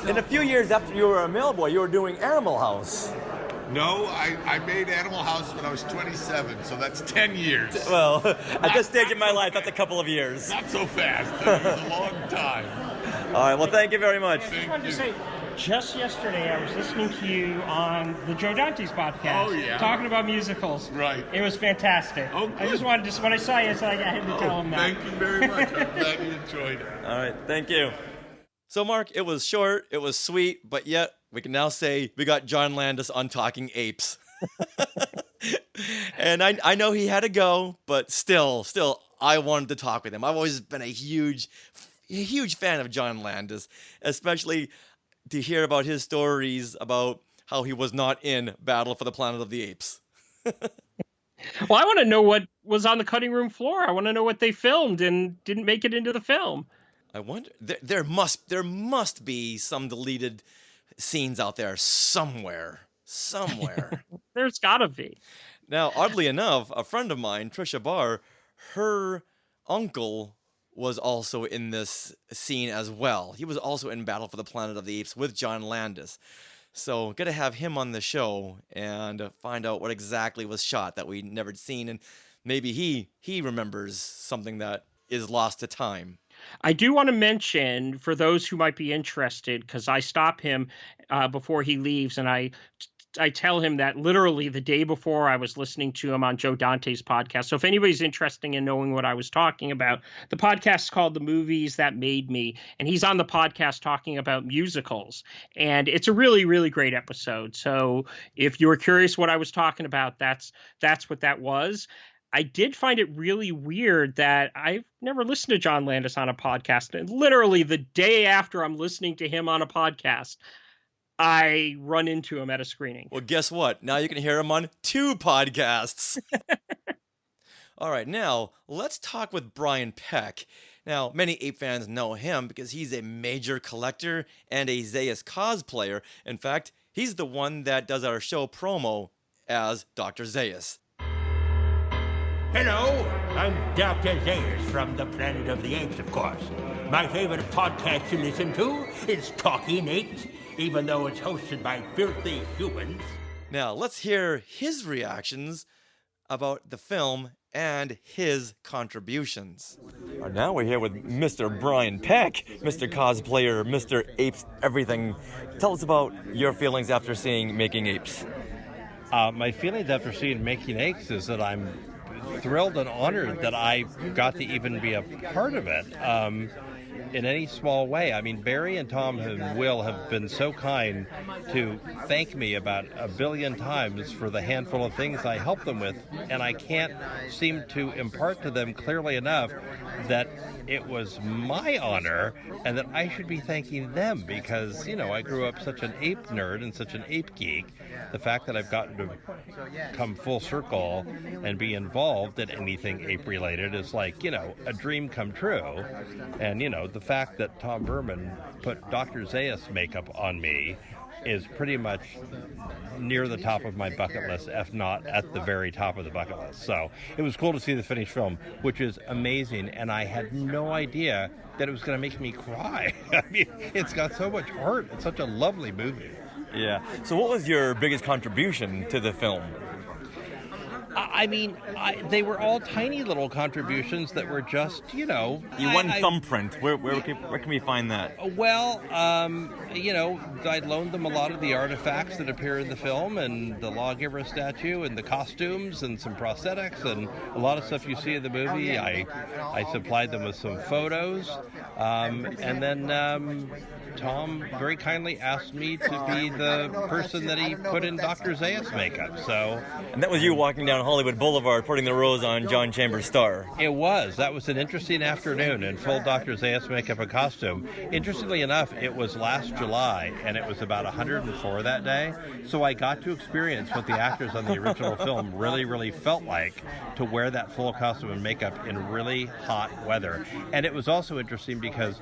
And a few years after you were a mailboy, you were doing Animal House. No, I made Animal House when I was 27, so that's 10 years. Well, at this stage in my life, that's a couple of years. Not so fast. It was a long time. All right, well, thank you very much. I just wanted to say, just yesterday I was listening to you on the Joe Dante's podcast. Oh, yeah. Talking about musicals. Right. It was fantastic. Oh, good. I just wanted to, when I saw you, I had to tell him that. Thank you very much. I'm glad you enjoyed it. All right, thank you. So, Mark, it was short, it was sweet, but yet we can now say we got John Landis on Talking Apes. And I know he had to go, but still, I wanted to talk with him. I've always been a huge fan of John Landis, especially to hear about his stories about how he was not in Battle for the Planet of the Apes. Well, I want to know what was on the cutting room floor. I want to know what they filmed and didn't make it into the film. I wonder, there must be some deleted scenes out there somewhere. There's gotta be. Now, oddly enough, a friend of mine, Trisha Barr, her uncle was also in this scene as well. He was also in Battle for the Planet of the Apes with John Landis. So, got to have him on the show and find out what exactly was shot that we never seen, and maybe he remembers something that is lost to time. I do want to mention, for those who might be interested, because I stop him before he leaves, and I tell him that literally the day before I was listening to him on Joe Dante's podcast. So if anybody's interested in knowing what I was talking about, the podcast is called The Movies That Made Me, and he's on the podcast talking about musicals. And it's a really, really great episode. So if you were curious what I was talking about, that's what that was. I did find it really weird that I've never listened to John Landis on a podcast. And literally the day after I'm listening to him on a podcast, I run into him at a screening. Well, guess what? Now you can hear him on 2 podcasts. All right, now let's talk with Brian Peck. Now, many ape fans know him because he's a major collector and a Zaius cosplayer. In fact, he's the one that does our show promo as Dr. Zaius. Hello, I'm Dr. Zaius from the Planet of the Apes, of course. My favorite podcast to listen to is Talking Apes, even though it's hosted by filthy humans. Now, let's hear his reactions about the film and his contributions. Now we're here with Mr. Brian Peck, Mr. Cosplayer, Mr. Apes, everything. Tell us about your feelings after seeing Making Apes. My feelings after seeing Making Apes is that I'm thrilled and honored that I got to even be a part of it in any small way. I mean, Barry and Tom and Will have been so kind to thank me about a billion times for the handful of things I helped them with, and I can't seem to impart to them clearly enough that it was my honor and that I should be thanking them because, you know, I grew up such an ape nerd and such an ape geek. The fact that I've gotten to come full circle and be involved in anything ape-related is like, you know, a dream come true. And, you know, the fact that Tom Berman put Dr. Zaius makeup on me is pretty much near the top of my bucket list, if not at the very top of the bucket list. So it was cool to see the finished film, which is amazing, and I had no idea that it was going to make me cry. I mean, it's got so much heart. It's such a lovely movie. Yeah. So what was your biggest contribution to the film? I mean, they were all tiny little contributions that were just, you know... One thumbprint. Where can we find that? Well, you know, I loaned them a lot of the artifacts that appear in the film, and the lawgiver statue, and the costumes, and some prosthetics, and a lot of stuff you see in the movie. I supplied them with some photos, and then Tom very kindly asked me to be the person that he put in Dr. Zaius makeup, so... And that was you walking down Hollywood Boulevard putting the rose on John Chambers' star. It was. That was an interesting afternoon in full Dr. Zaius makeup and costume. Interestingly enough, it was last July, and it was about 104 that day, so I got to experience what the actors on the original film really, really felt like to wear that full costume and makeup in really hot weather. And it was also interesting because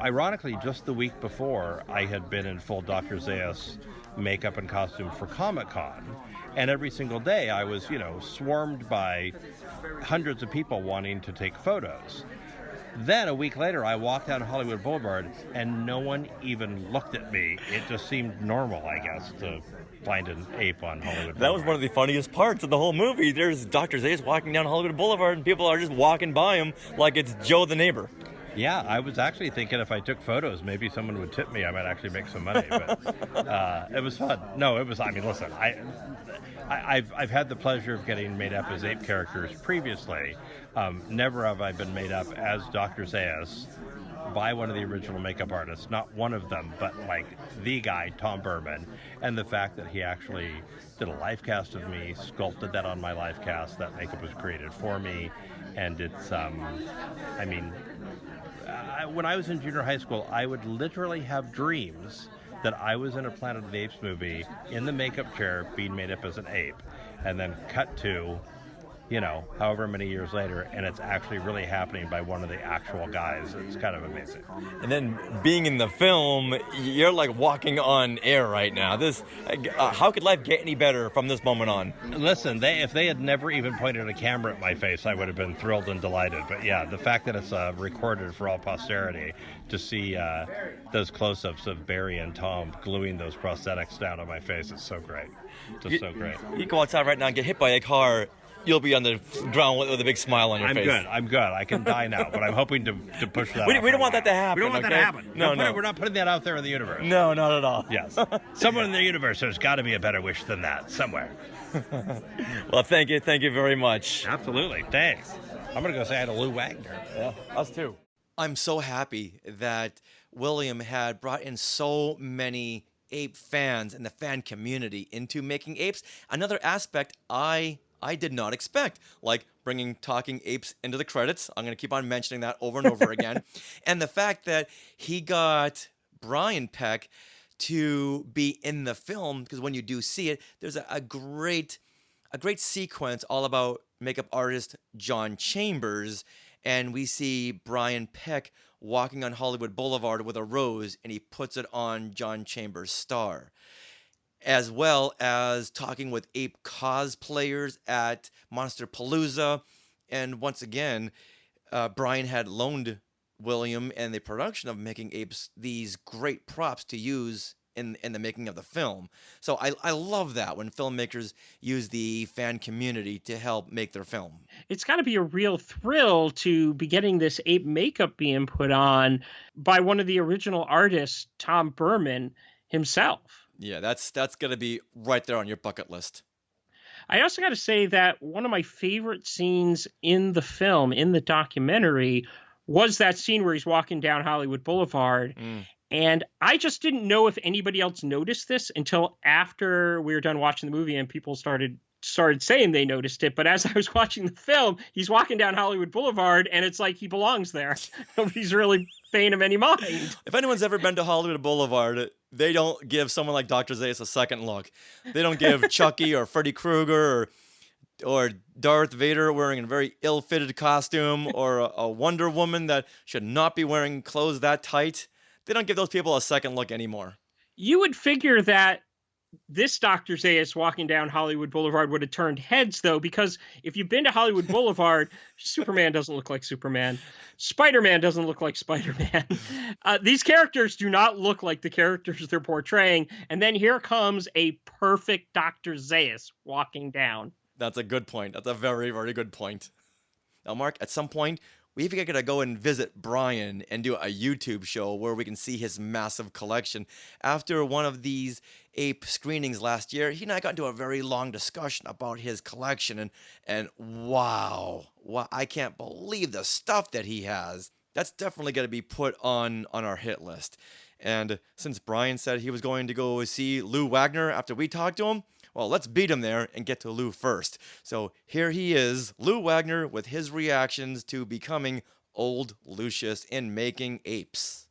ironically, just the week before, I had been in full Dr. Zaius makeup and costume for Comic-Con. And every single day I was, you know, swarmed by hundreds of people wanting to take photos. Then a week later, I walked down Hollywood Boulevard and no one even looked at me. It just seemed normal, I guess, to find an ape on Hollywood Boulevard. That was one of the funniest parts of the whole movie. There's Dr. Zaius walking down Hollywood Boulevard and people are just walking by him like it's Joe the neighbor. Yeah, I was actually thinking if I took photos, maybe someone would tip me. I might actually make some money, but it was fun. No, it was, I mean, listen, I've had the pleasure of getting made up as ape characters previously. Never have I been made up as Dr. Zaius by one of the original makeup artists. Not one of them, but like the guy, Tom Berman. And the fact that he actually did a life cast of me, sculpted that on my life cast. That makeup was created for me. And it's, I mean... when I was in junior high school, I would literally have dreams that I was in a Planet of the Apes movie in the makeup chair being made up as an ape, and then cut to, you know, however many years later, and it's actually really happening by one of the actual guys. It's kind of amazing. And then being in the film, you're like walking on air right now. This, how could life get any better from this moment on? Listen, if they had never even pointed a camera at my face, I would have been thrilled and delighted. But yeah, the fact that it's recorded for all posterity, to see those close-ups of Barry and Tom gluing those prosthetics down on my face is so great. Just so great. You go outside right now and get hit by a car, you'll be on the ground with a big smile on your face. I'm good. I can die now, but I'm hoping to push that. We don't want that to happen. We don't want that to happen. No. We're not putting that out there in the universe. No, not at all. Yes. Someone in the universe, there's got to be a better wish than that somewhere. Well, thank you very much. Absolutely. Thanks. I'm going to go say hi to Lou Wagner. Yeah, us too. I'm so happy that William had brought in so many ape fans and the fan community into Making Apes. Another aspect I did not expect, like bringing Talking Apes into the credits. I'm going to keep on mentioning that over and over again. And the fact that he got Brian Peck to be in the film, because when you do see it, there's a great sequence all about makeup artist John Chambers, and we see Brian Peck walking on Hollywood Boulevard with a rose, and he puts it on John Chambers' star, as well as talking with ape cosplayers at Monsterpalooza. And once again, Brian had loaned William and the production of Making Apes these great props to use in the making of the film. So I love that when filmmakers use the fan community to help make their film. It's got to be a real thrill to be getting this ape makeup being put on by one of the original artists, Tom Berman himself. Yeah, that's going to be right there on your bucket list. I also got to say that one of my favorite scenes in the film, in the documentary, was that scene where he's walking down Hollywood Boulevard. And I just didn't know if anybody else noticed this until after we were done watching the movie and people started saying they noticed it. But as I was watching the film, he's walking down Hollywood Boulevard and it's like he belongs there. Nobody's really paying him any mind. If anyone's ever been to Hollywood Boulevard, they don't give someone like Dr. Zaius a second look. They don't give Chucky or Freddy Krueger or Darth Vader wearing a very ill-fitted costume or a Wonder Woman that should not be wearing clothes that tight. They don't give those people a second look anymore. You would figure that this Dr. Zaius walking down Hollywood Boulevard would have turned heads, though, because if you've been to Hollywood Boulevard, Superman doesn't look like Superman. Spider-Man doesn't look like Spider-Man. These characters do not look like the characters they're portraying. And then here comes a perfect Dr. Zaius walking down. That's a good point. That's a very, very good point. Now, Mark, at some point, we've got to go and visit Brian and do a YouTube show where we can see his massive collection. After one of these ape screenings last year, he and I got into a very long discussion about his collection, and wow, I can't believe the stuff that he has. That's definitely going to be put on our hit list. And since Brian said he was going to go see Lou Wagner after we talked to him, well, let's beat him there and get to Lou first. So here he is, Lou Wagner, with his reactions to becoming old Lucius in Making Apes.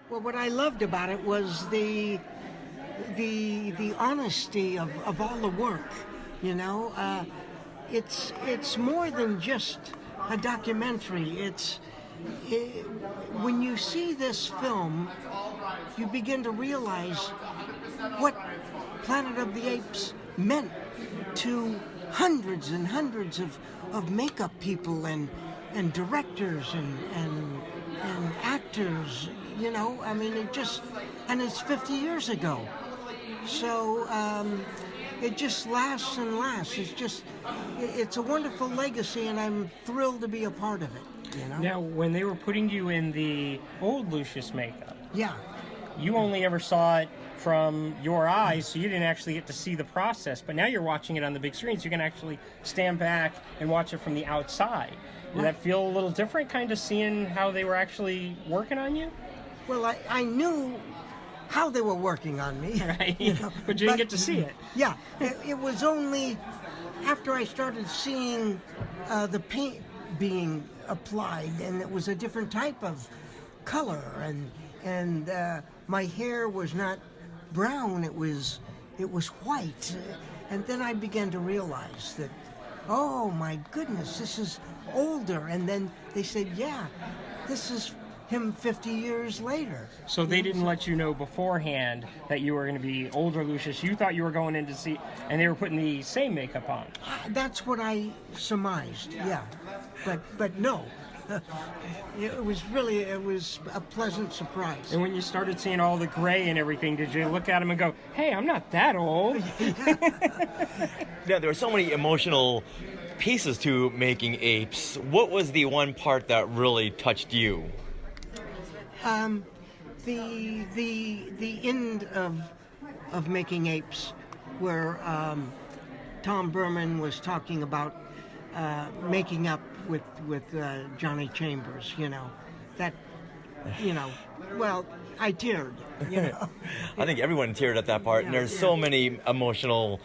Well, what I loved about it was the honesty of all the work. You know, it's more than just a documentary. When you see this film, you begin to realize what Planet of the Apes meant to hundreds and hundreds of makeup people and directors and actors, you know. I mean, and it's 50 years ago. So it just lasts and lasts. It's a wonderful legacy, and I'm thrilled to be a part of it, you know. Now, when they were putting you in the old Lucius makeup, yeah, you only ever saw it from your eyes, so you didn't actually get to see the process. But now you're watching it on the big screen, so you can actually stand back and watch it from the outside. Did that feel a little different, kind of seeing how they were actually working on you? Well, I knew how they were working on me. Right, you know, but you didn't get to see it. Yeah, it was only after I started seeing the paint being applied, and it was a different type of color, and my hair was not brown, it was white, and then I began to realize that, oh my goodness, this is older. And then they said, yeah, this is him 50 years later. So they didn't let you know beforehand that you were going to be older Lucius. You thought you were going in to see, and they were putting the same makeup on. That's what I surmised, yeah, but no. It was a pleasant surprise. And when you started seeing all the gray and everything, did you look at him and go, hey, I'm not that old? Yeah, there were so many emotional pieces to Making Apes. What was the one part that really touched you? The end of Making Apes, where Tom Berman was talking about making up with Johnny Chambers, you know, that, you know, well, I teared, you know. I think everyone teared at that part, and there's so many emotional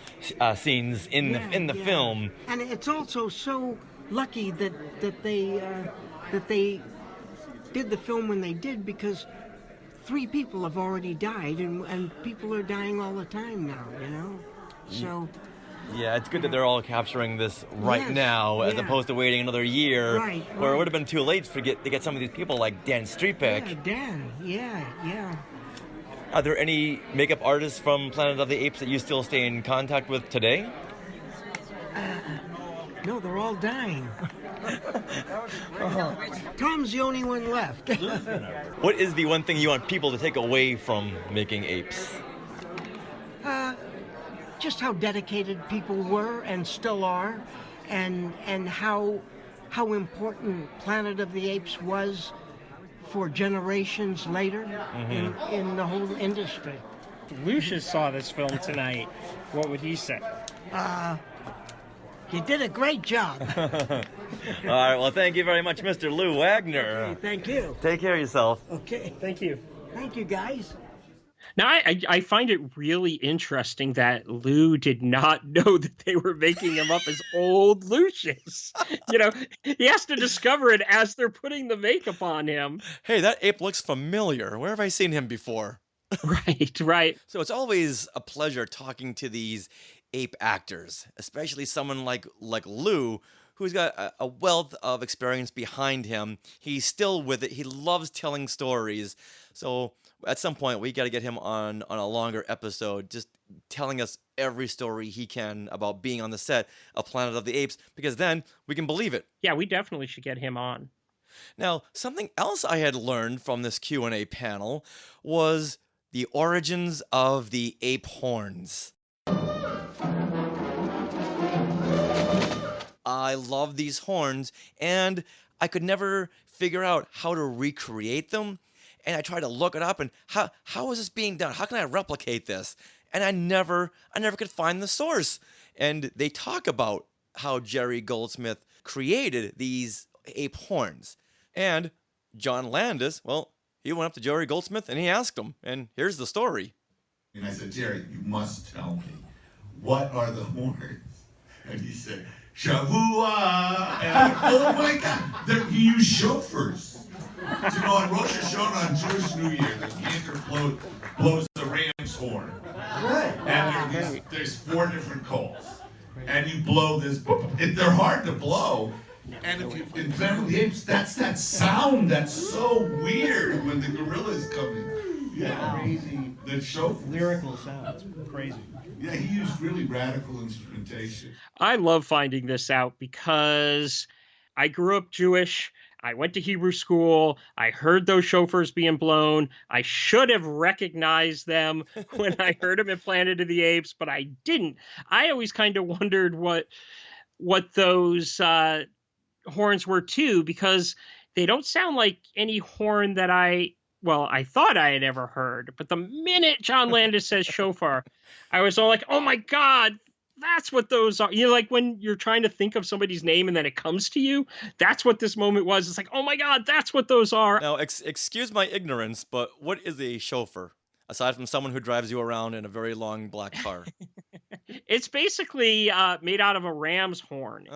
scenes in the film. And it's also so lucky that they did the film when they did, because 3 people have already died, and people are dying all the time now, you know. So. Yeah, it's good that they're all capturing this now, as opposed to waiting another year, where it would have been too late to get some of these people like Dan Strepek. Yeah, Dan, yeah. Are there any makeup artists from Planet of the Apes that you still stay in contact with today? No, they're all dying. Tom's the only one left. What is the one thing you want people to take away from Making Apes? just how dedicated people were and still are, and how important Planet of the Apes was for generations later in the whole industry. If Lucius saw this film tonight, what would he say? You did a great job. All right, well, thank you very much, Mr. Lou Wagner. Okay, thank you. Take care of yourself. Okay. Thank you. Thank you, guys. Now, I find it really interesting that Lou did not know that they were making him up as old Lucius. You know, he has to discover it as they're putting the makeup on him. Hey, that ape looks familiar. Where have I seen him before? Right. So it's always a pleasure talking to these ape actors, especially someone like Lou, who's got a wealth of experience behind him. He's still with it. He loves telling stories. So at some point, we got to get him on a longer episode, just telling us every story he can about being on the set of Planet of the Apes, because then we can believe it. Yeah, we definitely should get him on. Now, something else I had learned from this Q&A panel was the origins of the ape horns. I love these horns, and I could never figure out how to recreate them. And I tried to look it up, and how is this being done? How can I replicate this? And I never could find the source. And they talk about how Jerry Goldsmith created these ape horns. And John Landis, well, he went up to Jerry Goldsmith and he asked him, and here's the story. And I said, Jerry, you must tell me, what are the horns? And he said, Shavua. And I, oh my God, he used shofars. You know, on Rosh Hashanah, on Jewish New Year, the cantor blows the ram's horn. Right. And there's 4 different calls. And you blow this, they're hard to blow. And if you, in Planet of the Apes, that's that sound that's so weird when the gorillas come in. Yeah, crazy. The shofar. Lyrical sounds, crazy. Yeah, he used really radical instrumentation. I love finding this out because I grew up Jewish. I went to Hebrew school. I heard those shofars being blown. I should have recognized them when I heard them in Planet of the Apes, but I didn't. I always kind of wondered what those horns were too, because they don't sound like any horn that I thought I had ever heard. But the minute John Landis says shofar, I was all like, oh my God, that's what those are. You know, like when you're trying to think of somebody's name and then it comes to you, that's what this moment was. It's like, oh my God, that's what those are. Now, excuse my ignorance, but what is a chauffeur, aside from someone who drives you around in a very long black car? It's basically made out of a ram's horn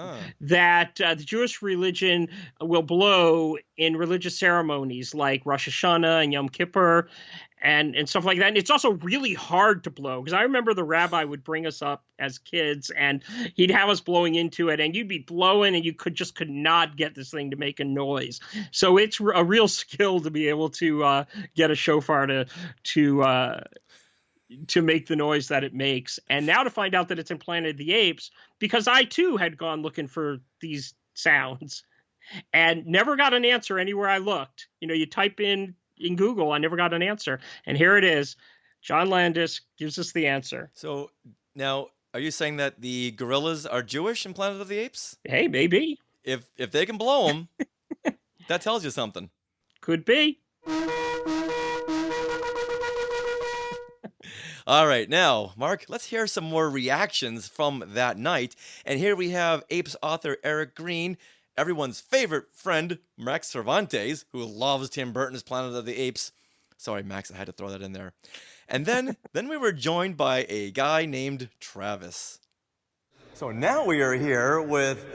that the Jewish religion will blow in religious ceremonies like Rosh Hashanah and Yom Kippur and stuff like that. And it's also really hard to blow, because I remember the rabbi would bring us up as kids and he'd have us blowing into it, and you'd be blowing and you could not get this thing to make a noise. So it's a real skill to be able to get a shofar to make the noise that it makes. And now to find out that it's in Planet of the Apes, because I too had gone looking for these sounds and never got an answer anywhere I looked. You know, you type in Google, I never got an answer. And here it is. John Landis gives us the answer. So now, are you saying that the gorillas are Jewish in Planet of the Apes? Hey, maybe. If they can blow them, that tells you something. Could be. All right, now, Mark, let's hear some more reactions from that night. And here we have Apes author Eric Green, everyone's favorite friend, Max Cervantes, who loves Tim Burton's Planet of the Apes. Sorry, Max, I had to throw that in there. And then we were joined by a guy named Travis. So now we are here with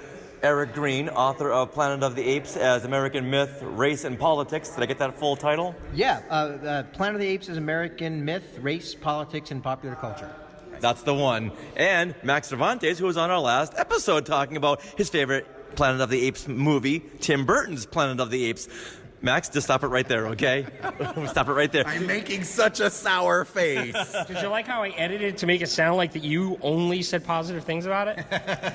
Eric Green, author of Planet of the Apes as American Myth, Race, and Politics. Did I get that full title? Yeah, Planet of the Apes is American myth, race, politics, and popular culture. That's the one. And Max Cervantes, who was on our last episode talking about his favorite Planet of the Apes movie, Tim Burton's Planet of the Apes. Max, just stop it right there, okay? Stop it right there. I'm making such a sour face. Did you like how I edited to make it sound like that you only said positive things about it?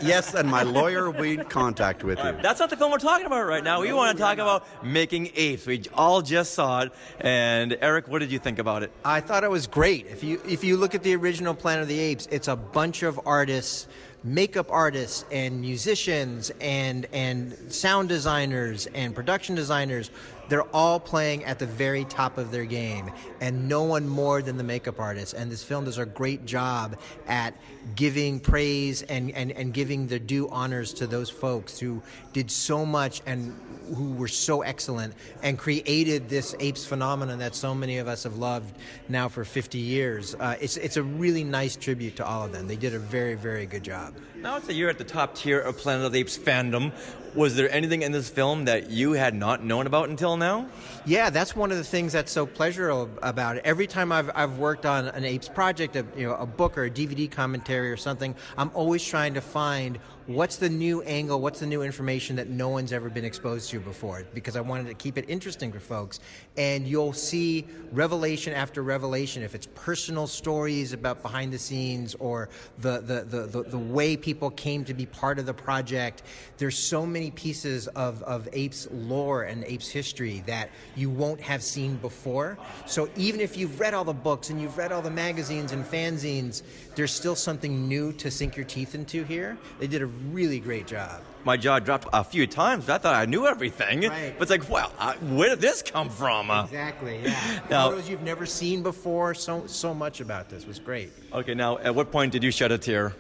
Yes, and my lawyer will be in contact with you. That's not the film we're talking about right now. We want to talk about Making Apes. We all just saw it. And Eric, what did you think about it? I thought it was great. If you look at the original Planet of the Apes, it's a bunch of artists, makeup artists and musicians and sound designers and production designers. They're all playing at the very top of their game, and no one more than the makeup artists. And this film does a great job at giving praise and giving the due honors to those folks who did so much and who were so excellent and created this apes phenomenon that so many of us have loved now for 50 years. It's a really nice tribute to all of them. They did a very, very good job. Now it's a year at the top tier of Planet of the Apes fandom. Was there anything in this film that you had not known about until now? Yeah, that's one of the things that's so pleasurable about it. Every time I've worked on an Apes project, a book or a DVD commentary or something, I'm always trying to find what's the new angle, what's the new information that no one's ever been exposed to before, because I wanted to keep it interesting for folks. And you'll see revelation after revelation, if it's personal stories about behind the scenes or the way people came to be part of the project. There's so many pieces of Apes lore and Apes history that you won't have seen before. So even if you've read all the books and you've read all the magazines and fanzines, there's still something new to sink your teeth into here. They did a really great job. My jaw dropped a few times. I thought I knew everything. Right. But it's like, well, where did this come from? Exactly, yeah. Now, photos you've never seen before. So much about this was great. Okay, now, at what point did you shed a tear?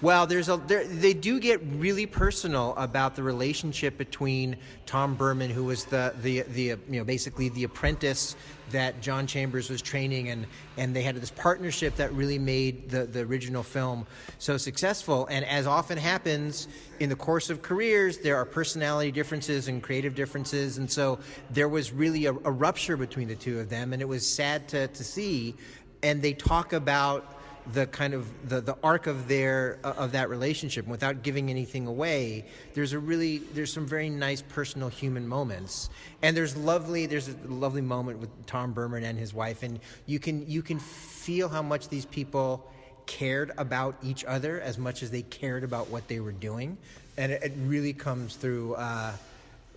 Well, they do get really personal about the relationship between Tom Berman, who was basically the apprentice that John Chambers was training, and they had this partnership that really made the original film so successful. And as often happens in the course of careers, there are personality differences and creative differences, and so there was really a rupture between the two of them, and it was sad to see. And they talk about the kind of the arc of that relationship. And without giving anything away, there's some very nice personal human moments, and there's a lovely moment with Tom Berman and his wife, and you can feel how much these people cared about each other as much as they cared about what they were doing, and it really comes through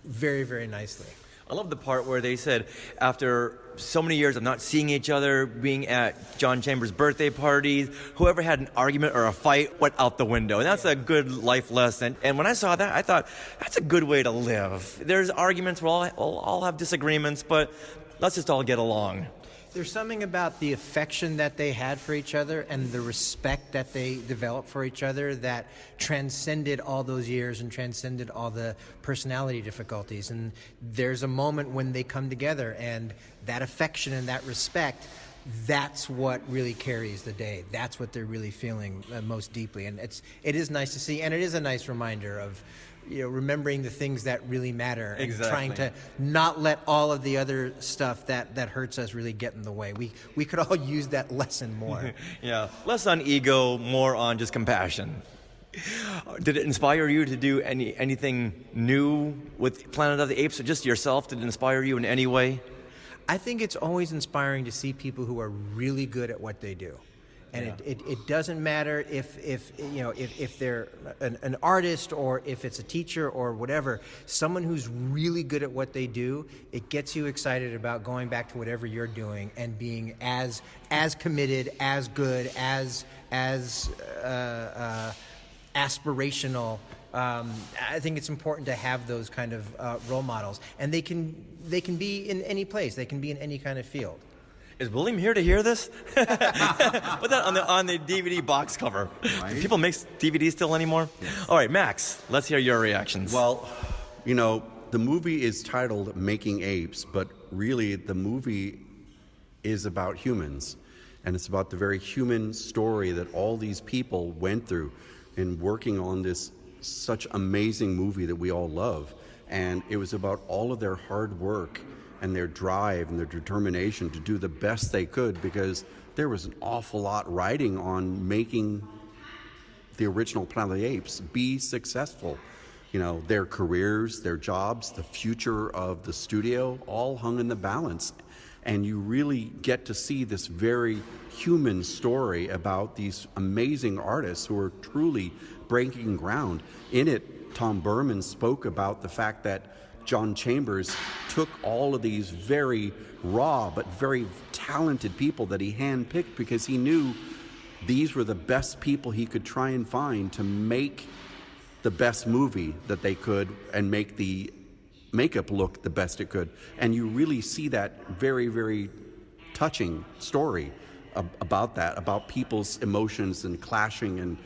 very, very nicely. I love the part where they said, after so many years of not seeing each other, being at John Chambers' birthday parties, whoever had an argument or a fight went out the window. And that's a good life lesson. And when I saw that, I thought, that's a good way to live. There's arguments, we'll all have disagreements, but let's just all get along. There's something about the affection that they had for each other and the respect that they developed for each other that transcended all those years and transcended all the personality difficulties. And there's a moment when they come together, and that affection and that respect, that's what really carries the day. That's what they're really feeling most deeply. And it is nice to see, and it is a nice reminder of remembering the things that really matter. Exactly. And trying to not let all of the other stuff that hurts us really get in the way. We could all use that lesson more. Yeah, less on ego, more on just compassion. Did it inspire you to do anything new with Planet of the Apes, or just yourself? Did it inspire you in any way? I think it's always inspiring to see people who are really good at what they do. And it doesn't matter if they're an artist or if it's a teacher or whatever. Someone who's really good at what they do, it gets you excited about going back to whatever you're doing and being as committed, as good, as aspirational. I think it's important to have those kind of role models, and they can be in any place. They can be in any kind of field. Is William here to hear this? Put that on the DVD box cover. Right. Do people make DVDs still anymore? Yes. All right, Max, let's hear your reactions. Well, the movie is titled Making Apes, but really the movie is about humans. And it's about the very human story that all these people went through in working on this such amazing movie that we all love. And it was about all of their hard work and their drive and their determination to do the best they could, because there was an awful lot riding on making the original Planet of the Apes be successful. their careers, their jobs, the future of the studio, all hung in the balance. And you really get to see this very human story about these amazing artists who are truly breaking ground. In it, Tom Berman spoke about the fact that John Chambers took all of these very raw but very talented people that he handpicked because he knew these were the best people he could try and find to make the best movie that they could and make the makeup look the best it could. And you really see that very, very touching story about that, about people's emotions and clashing and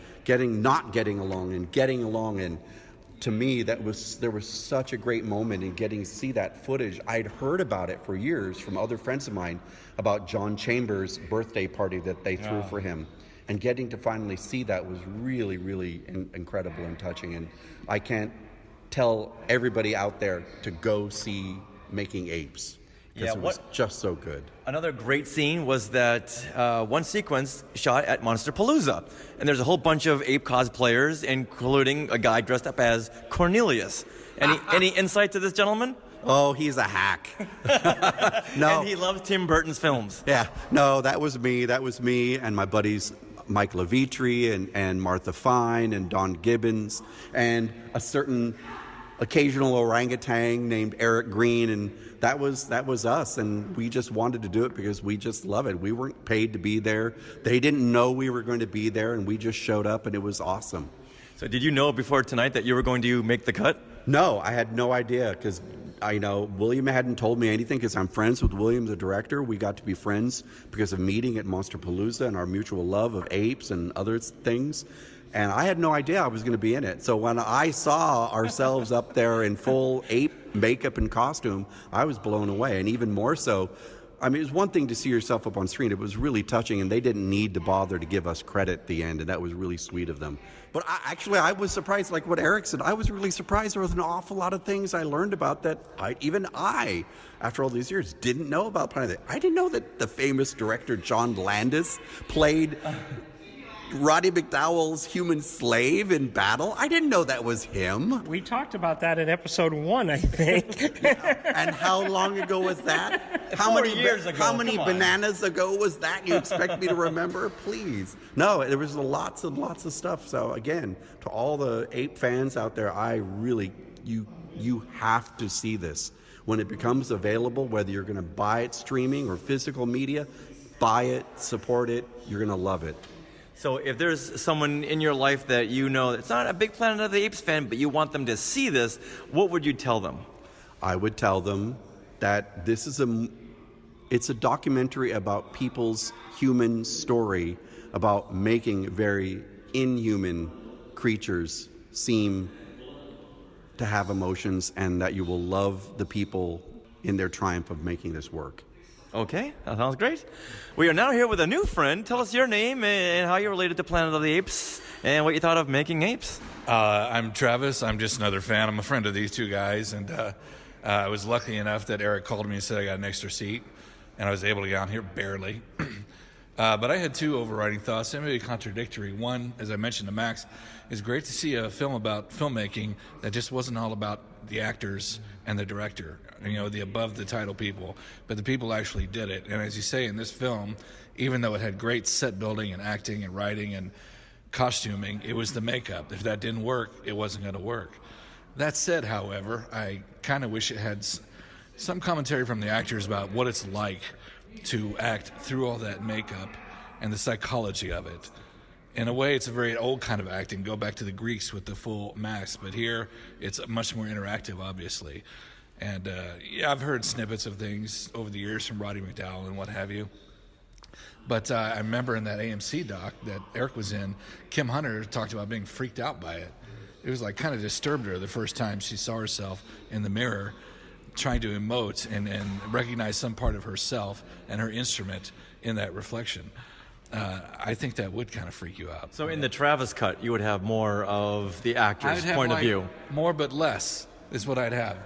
not getting along and getting along. And to me, there was such a great moment in getting to see that footage. I'd heard about it for years from other friends of mine about John Chambers' birthday party that they threw for him. And getting to finally see that was really, really incredible and touching. And I can't tell everybody out there to go see Making Apes, because it was just so good. Another great scene was that one sequence shot at Monsterpalooza. And there's a whole bunch of ape cosplayers, including a guy dressed up as Cornelius. Any insight to this gentleman? Oh, he's a hack. No. And he loves Tim Burton's films. Yeah. No, that was me and my buddies Mike Levitri and Martha Fine and Don Gibbons and a certain occasional orangutan named Eric Green, and that was us, and we just wanted to do it because we just love it. We weren't paid to be there. They didn't know we were going to be there, and we just showed up, and it was awesome. So did you know before tonight that you were going to make the cut? No, I had no idea, because William hadn't told me anything, because I'm friends with William, the director. We got to be friends because of meeting at Monsterpalooza and our mutual love of apes and other things. And I had no idea I was going to be in it. So when I saw ourselves up there in full ape makeup and costume, I was blown away. And even more so, it was one thing to see yourself up on screen. It was really touching, and they didn't need to bother to give us credit at the end, and that was really sweet of them. But I was surprised, like what Eric said. I was really surprised. There was an awful lot of things I learned about that even I, after all these years, didn't know about Planet of the Apes. I didn't know that the famous director John Landis played Roddy McDowell's human slave in battle. I didn't know that was him. We talked about that in episode 1, I think. And how long ago was that? How 40 many years ago. How many bananas ago was that? You expect me to remember? Please. No, there was lots and lots of stuff. So again, to all the ape fans out there, you have to see this. When it becomes available, whether you're going to buy it streaming or physical media, buy it, support it. You're going to love it. So if there's someone in your life that you know that's not a big Planet of the Apes fan, but you want them to see this, what would you tell them? I would tell them that this is it's a documentary about people's human story, about making very inhuman creatures seem to have emotions, and that you will love the people in their triumph of making this work. Okay, that sounds great. We are now here with a new friend. Tell us your name and how you're related to Planet of the Apes and what you thought of Making Apes. I'm Travis. I'm just another fan. I'm a friend of these two guys, and I was lucky enough that Eric called me and said I got an extra seat, and I was able to get on here barely. But I had two overriding thoughts, and maybe contradictory. One, as I mentioned to Max, it's great to see a film about filmmaking that just wasn't all about the actors and the director, the above the title people, but the people actually did it. And as you say, in this film, even though it had great set building and acting and writing and costuming, it was the makeup. If that didn't work, it wasn't going to work. That said, however, I kind of wish it had some commentary from the actors about what it's like to act through all that makeup and the psychology of it. In a way, it's a very old kind of acting. Go back to the Greeks with the full mask, but here it's much more interactive, obviously. And I've heard snippets of things over the years from Roddy McDowell and what have you. But I remember in that AMC doc that Eric was in, Kim Hunter talked about being freaked out by it. It was like kind of disturbed her the first time she saw herself in the mirror trying to emote and recognize some part of herself and her instrument in that reflection. I think that would kind of freak you out. So in the Travis cut, you would have more of the actor's point of view. More but less is what I'd have.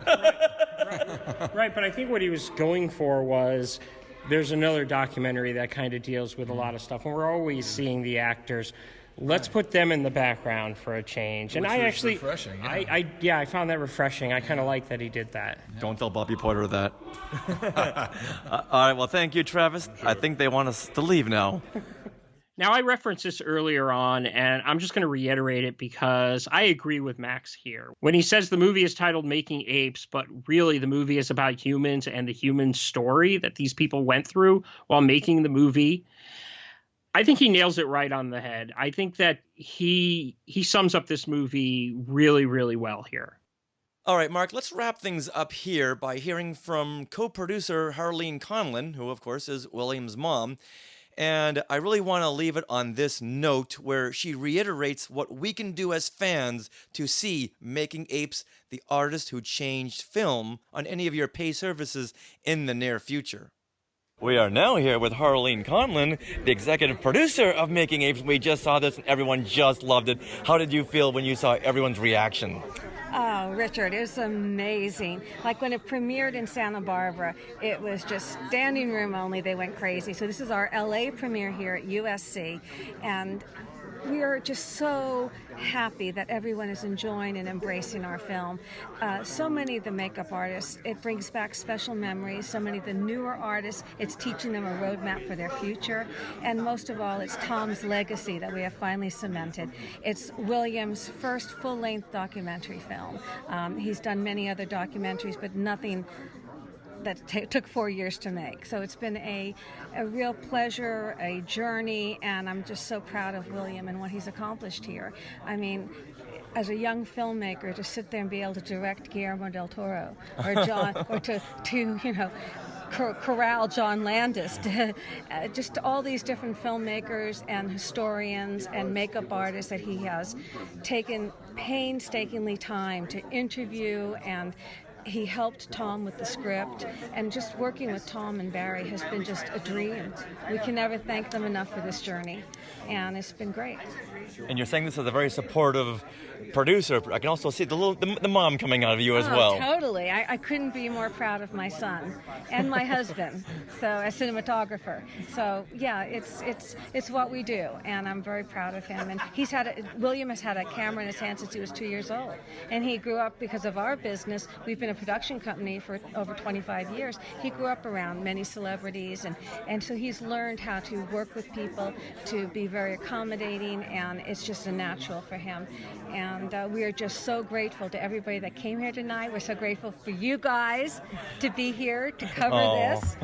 Right, but I think what he was going for was there's another documentary that kind of deals with a lot of stuff, and we're always seeing the actors let's put them in the background for a change. And Which I was actually, refreshing, yeah. I found that refreshing. I kind of like that he did that. Don't tell Bobby Porter that. All right, well, thank you, Travis. I think they want us to leave now. Now, I referenced this earlier on, and I'm just going to reiterate it because I agree with Max here. When he says the movie is titled Making Apes, but really the movie is about humans and the human story that these people went through while making the movie, I think he nails it right on the head. I think that he sums up this movie really, really well here. All right, Mark, let's wrap things up here by hearing from co-producer Harlan Conlon, who, of course, is William's mom. And I really want to leave it on this note where she reiterates what we can do as fans to see Making Apes, the artist who changed film, on any of your pay services in the near future. We are now here with Harlan Conlon, the executive producer of Making Apes. We just saw this and everyone just loved it. How did you feel when you saw everyone's reaction? Oh, Richard, it was amazing. Like when it premiered in Santa Barbara, it was just standing room only. They went crazy. So this is our LA premiere here at USC. And we are just so happy that everyone is enjoying and embracing our film. So many of the makeup artists, it brings back special memories. So many of the newer artists, it's teaching them a roadmap for their future. And most of all, it's Tom's legacy that we have finally cemented. It's William's first full-length documentary film. He's done many other documentaries, but nothing that took 4 years to make. So it's been a real pleasure, a journey, and I'm just so proud of William and what he's accomplished here. I mean, as a young filmmaker, to sit there and be able to direct Guillermo del Toro or John, or to you know, corral John Landis, to, just all these different filmmakers and historians and makeup artists that he has taken painstakingly time to interview, and he helped Tom with the script, and just working with Tom and Barry has been just a dream. We can never thank them enough for this journey, and it's been great. And you're saying this as a very supportive producer. I can also see the mom coming out of you as well. Totally. I couldn't be more proud of my son and my husband, so as cinematographer. So yeah, it's what we do, and I'm very proud of him. And William has had a camera in his hand since he was 2 years old, and he grew up because of our business. We've been a production company for over 25 years. He grew up around many celebrities, and so he's learned how to work with people, to be very accommodating, and it's just a natural for him. And we are just so grateful to everybody that came here tonight. We're so grateful for you guys to be here to cover this,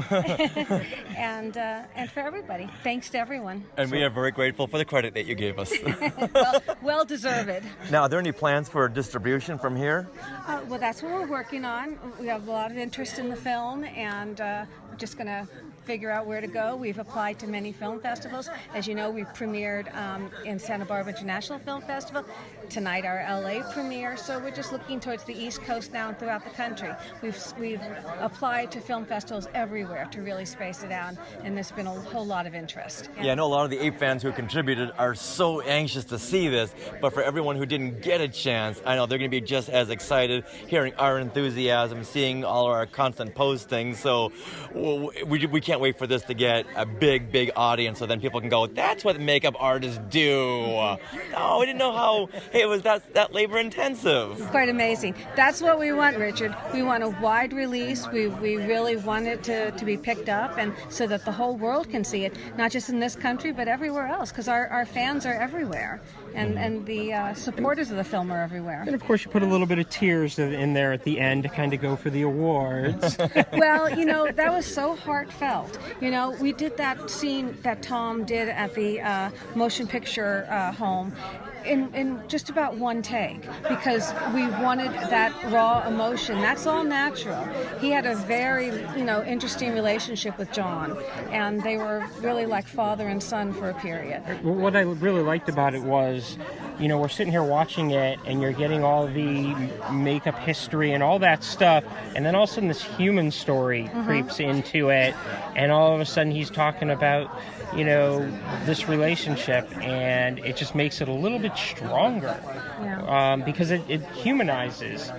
and for everybody. Thanks to everyone. And we are very grateful for the credit that you gave us. well deserved. Now, are there any plans for distribution from here? Well, that's what we're working on. We have a lot of interest in the film, and we're just going to figure out where to go. We've applied to many film festivals. As you know, we premiered in Santa Barbara International Film Festival. Tonight, our LA premiere. So we're just looking towards the East Coast now and throughout the country. We've applied to film festivals everywhere to really space it out, and there's been a whole lot of interest. Yeah, I know a lot of the Ape fans who contributed are so anxious to see this, but for everyone who didn't get a chance, I know they're going to be just as excited hearing our enthusiasm, seeing all our constant postings. So we can't wait for this to get a big audience, so then people can go, that's what makeup artists do. Oh, we didn't know how it was that labor intensive. Quite amazing. That's what we want, Richard. We want a wide release. We really want it to be picked up, and so that the whole world can see it, not just in this country, but everywhere else, because our fans are everywhere, and the supporters of the film are everywhere. And of course, you put a little bit of tears in there at the end to kind of go for the awards. Well, you know, that was so heartfelt. You know, we did that scene that Tom did at the motion picture home in just about one take, because we wanted that raw emotion. That's all natural. He had a very, interesting relationship with John, and they were really like father and son for a period. What I really liked about it was, we're sitting here watching it, and you're getting all the makeup history and all that stuff, and then all of a sudden this human story creeps into it, and all of a sudden he's talking about, this relationship, and it just makes it a little bit stronger, because it humanizes,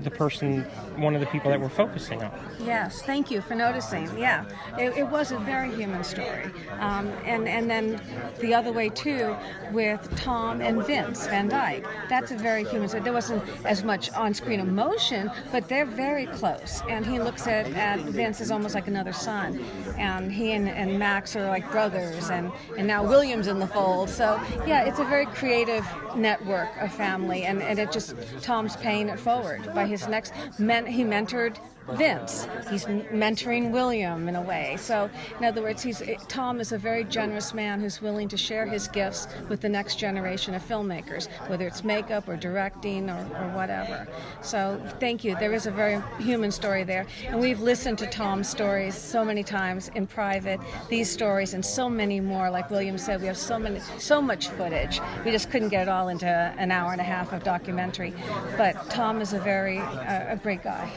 the person, one of the people that we're focusing on. Yes, thank you for noticing. Yeah, it was a very human story. And then the other way, too, with Tom and Vince Van Dyke. That's a very human story. There wasn't as much on-screen emotion, but they're very close. And he looks at Vince as almost like another son. And he and Max are like brothers, and now William's in the fold. So, yeah, it's a very creative network of family, and it just, Tom's paying it forward by his next, he mentored Vince. He's mentoring William in a way. So, in other words, Tom is a very generous man who's willing to share his gifts with the next generation of filmmakers, whether it's makeup or directing or whatever. So, thank you. There is a very human story there. And we've listened to Tom's stories so many times in private, these stories and so many more. Like William said, we have so much footage. We just couldn't get it all into an hour and a half of documentary. But Tom is a great guy.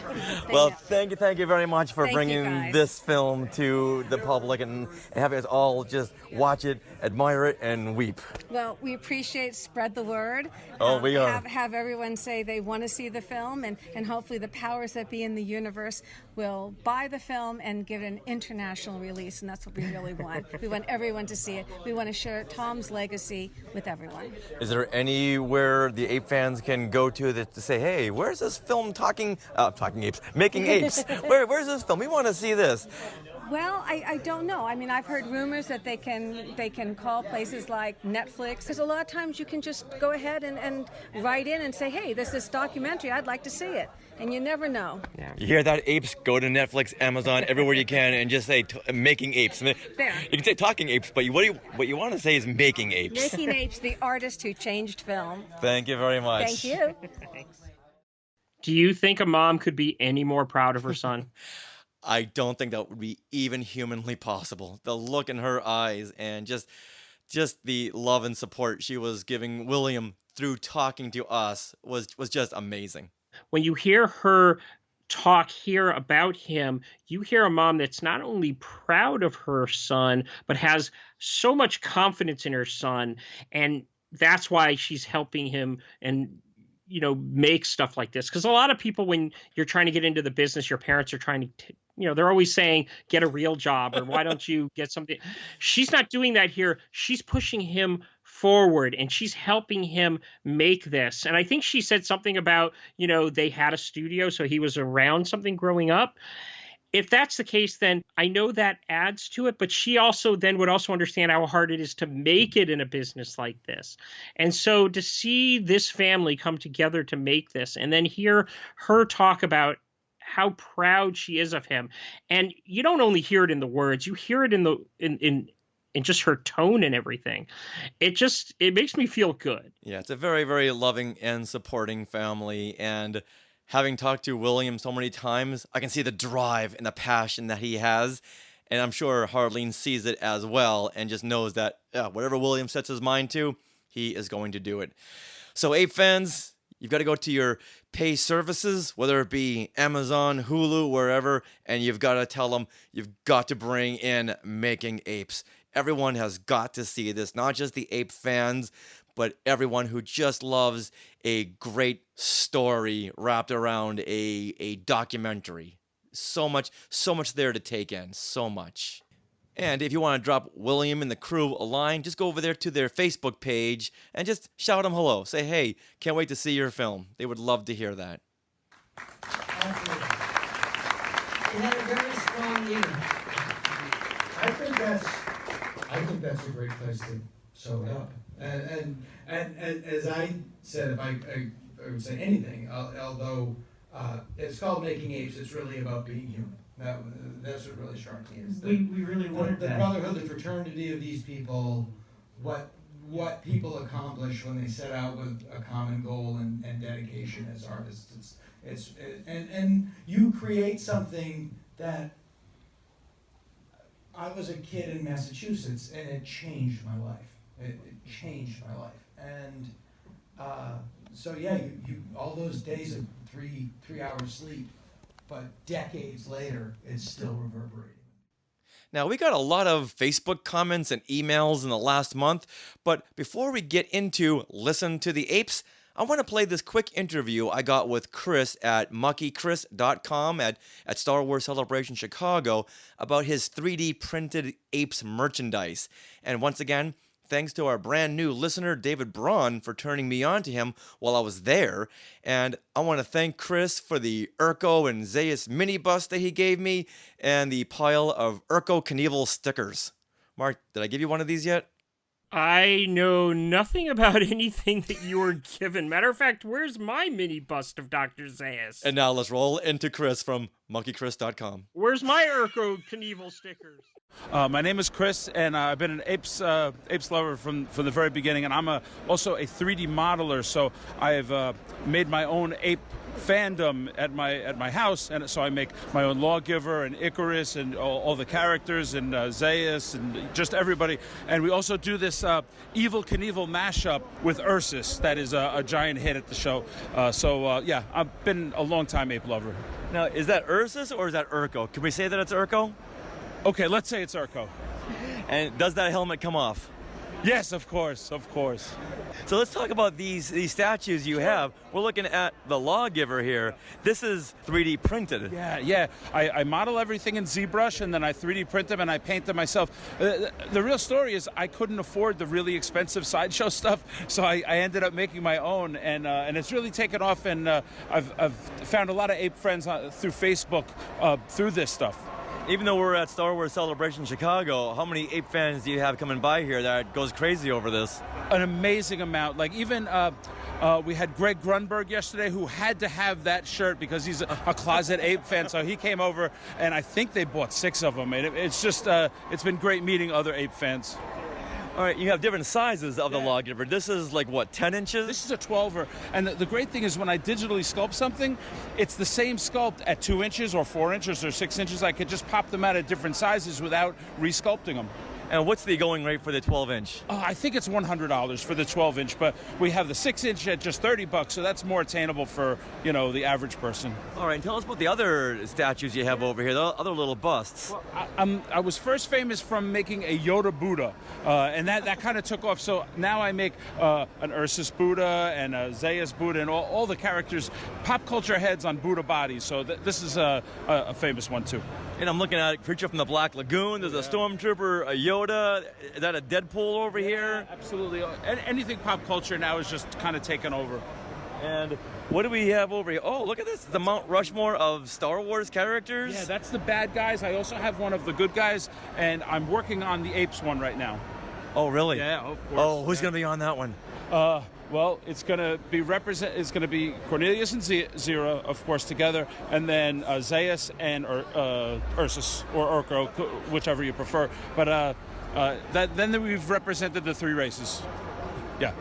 Thank you very much for bringing this film to the public and having us all just watch it, admire it, and weep. Well, we appreciate spread the word. We are. Have everyone say they want to see the film, and hopefully the powers that be in the universe will buy the film and give it an international release, and that's what we really want. We want everyone to see it. We want to share Tom's legacy with everyone. Is there anywhere the ape fans can go to say, hey, where's this film Talking Apes, Making Apes? Where's this film? We want to see this. Well, I don't know. I mean, I've heard rumors that they can call places like Netflix. Because a lot of times you can just go ahead and write in and say, hey, there's this documentary, I'd like to see it. And you never know. Yeah. You hear that, apes? Go to Netflix, Amazon, everywhere you can, and just say Making Apes. There. You can say Talking Apes, but what you want to say is Making Apes. Making Apes, the artist who changed film. Thank you very much. Thank you. Do you think a mom could be any more proud of her son? I don't think that would be even humanly possible. The look in her eyes and just the love and support she was giving William through talking to us was just amazing. When you hear her talk here about him, you hear a mom that's not only proud of her son, but has so much confidence in her son. And that's why she's helping him and make stuff like this. Because a lot of people, when you're trying to get into the business, your parents are trying to, they're always saying, get a real job, or why don't you get something? She's not doing that here. She's pushing him forward, and she's helping him make this. And I think she said something about, they had a studio, so he was around something growing up. If that's the case, then I know that adds to it, but she also then would also understand how hard it is to make it in a business like this. And so to see this family come together to make this, and then hear her talk about how proud she is of him. And you don't only hear it in the words, you hear it in just her tone and everything. It makes me feel good. Yeah, it's a very, very loving and supporting family. And having talked to William so many times, I can see the drive and the passion that he has. And I'm sure Harleen sees it as well and just knows that whatever William sets his mind to, he is going to do it. So ape fans, you've got to go to your pay services, whether it be Amazon, Hulu, wherever, and you've got to tell them you've got to bring in Making Apes. Everyone has got to see this, not just the ape fans, but everyone who just loves a great story wrapped around a documentary. So much there to take in, so much. And if you want to drop William and the crew a line, just go over there to their Facebook page and just shout them hello. Say, hey, can't wait to see your film. They would love to hear that. He had a very strong year. I think that's a great place to sew it up. And as I said, if I would say anything, although it's called Making Apes, it's really about being human. That's what really struck me. We really wanted the that. brotherhood, the fraternity of these people, what people accomplish when they set out with a common goal and dedication as artists. And you create something that. I was a kid in Massachusetts, and it changed my life. It changed my life, and so yeah, you all those days of three hours sleep, but decades later, it's still reverberating. Now, we got a lot of Facebook comments and emails in the last month, but before we get into Listen to the Apes, I want to play this quick interview I got with Chris at muckychris.com at Star Wars Celebration Chicago about his 3D printed apes merchandise. And once again, thanks to our brand new listener, David Braun, for turning me on to him while I was there. And I want to thank Chris for the Urko and Zaius mini bust that he gave me and the pile of Urko Knievel stickers. Mark, did I give you one of these yet? I know nothing about anything that you were given. Matter of fact, where's my mini bust of Dr. Zaius? And now let's roll into Chris from monkeychris.com. Where's my Urko Knievel stickers? My name is Chris, and I've been an apes lover from the very beginning, and I'm also a 3D modeler, so I've made my own ape fandom at my house, and so I make my own Lawgiver and Icarus and all the characters and Zaius and just everybody. And we also do this Evil Knievel mashup with Ursus that is a giant hit at the show. Yeah, I've been a long time ape lover. Now, is that Ursus or is that Urko? Can we say that it's Urko? Okay, let's say it's Urko. And does that helmet come off? Yes, of course, of course. So let's talk about these statues you have. We're looking at the Lawgiver here. This is 3D printed. Yeah. I model everything in ZBrush, and then I 3D print them and I paint them myself. The real story is I couldn't afford the really expensive sideshow stuff, so I ended up making my own, and it's really taken off. And I've found a lot of ape friends through Facebook through this stuff. Even though we're at Star Wars Celebration Chicago, how many ape fans do you have coming by here that goes crazy over this? An amazing amount. Like even we had Greg Grunberg yesterday, who had to have that shirt because he's a closet ape fan. So he came over, and I think they bought 6 of them. And it's just it's been great meeting other ape fans. All right, you have different sizes of the Lawgiver. This is like, what, 10 inches? This is a 12er. And the great thing is when I digitally sculpt something, it's the same sculpt at 2 inches or 4 inches or 6 inches. I could just pop them out at different sizes without resculpting them. And what's the going rate for the 12-inch? I think it's $100 for the 12-inch, but we have the 6-inch at just $30, so that's more attainable for, the average person. All right, and tell us about the other statues you have over here, the other little busts. Well, I was first famous from making a Yoda Buddha, and that kind of took off. So now I make an Ursus Buddha and a Zaius Buddha and all the characters, pop culture heads on Buddha bodies. So this is a famous one, too. And I'm looking at a creature from the Black Lagoon. There's a Stormtrooper, a Yoda. Is that a Deadpool over here? Absolutely. Anything pop culture now is just kind of taken over. And what do we have over here? Oh, look at this. The Mount Rushmore of Star Wars characters. Yeah, that's the bad guys. I also have one of the good guys, and I'm working on the apes one right now. Oh, really? Yeah, of course. Oh, who's going to be on that one? Well, it's going to be Cornelius and Zira, of course, together, and then Zaius and Ursus or Urko, whichever you prefer. But then we've represented the 3 races. Yeah.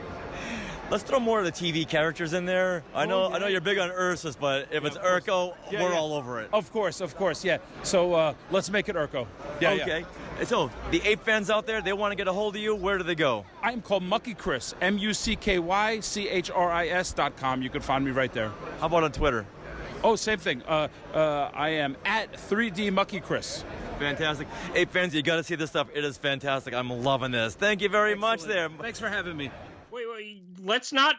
Let's throw more of the TV characters in there. I know you're big on Ursus, but if it's Urko, we're all over it. Of course, yeah. So let's make it Urko. Yeah. Okay. So the ape fans out there, they want to get a hold of you. Where do they go? I'm called Mucky Chris, MuckyChris.com. You can find me right there. How about on Twitter? Oh, same thing. I am at 3D Mucky Chris. Fantastic. Ape fans, you got to see this stuff. It is fantastic. I'm loving this. Thank you very much there. Thanks for having me. Wait, let's not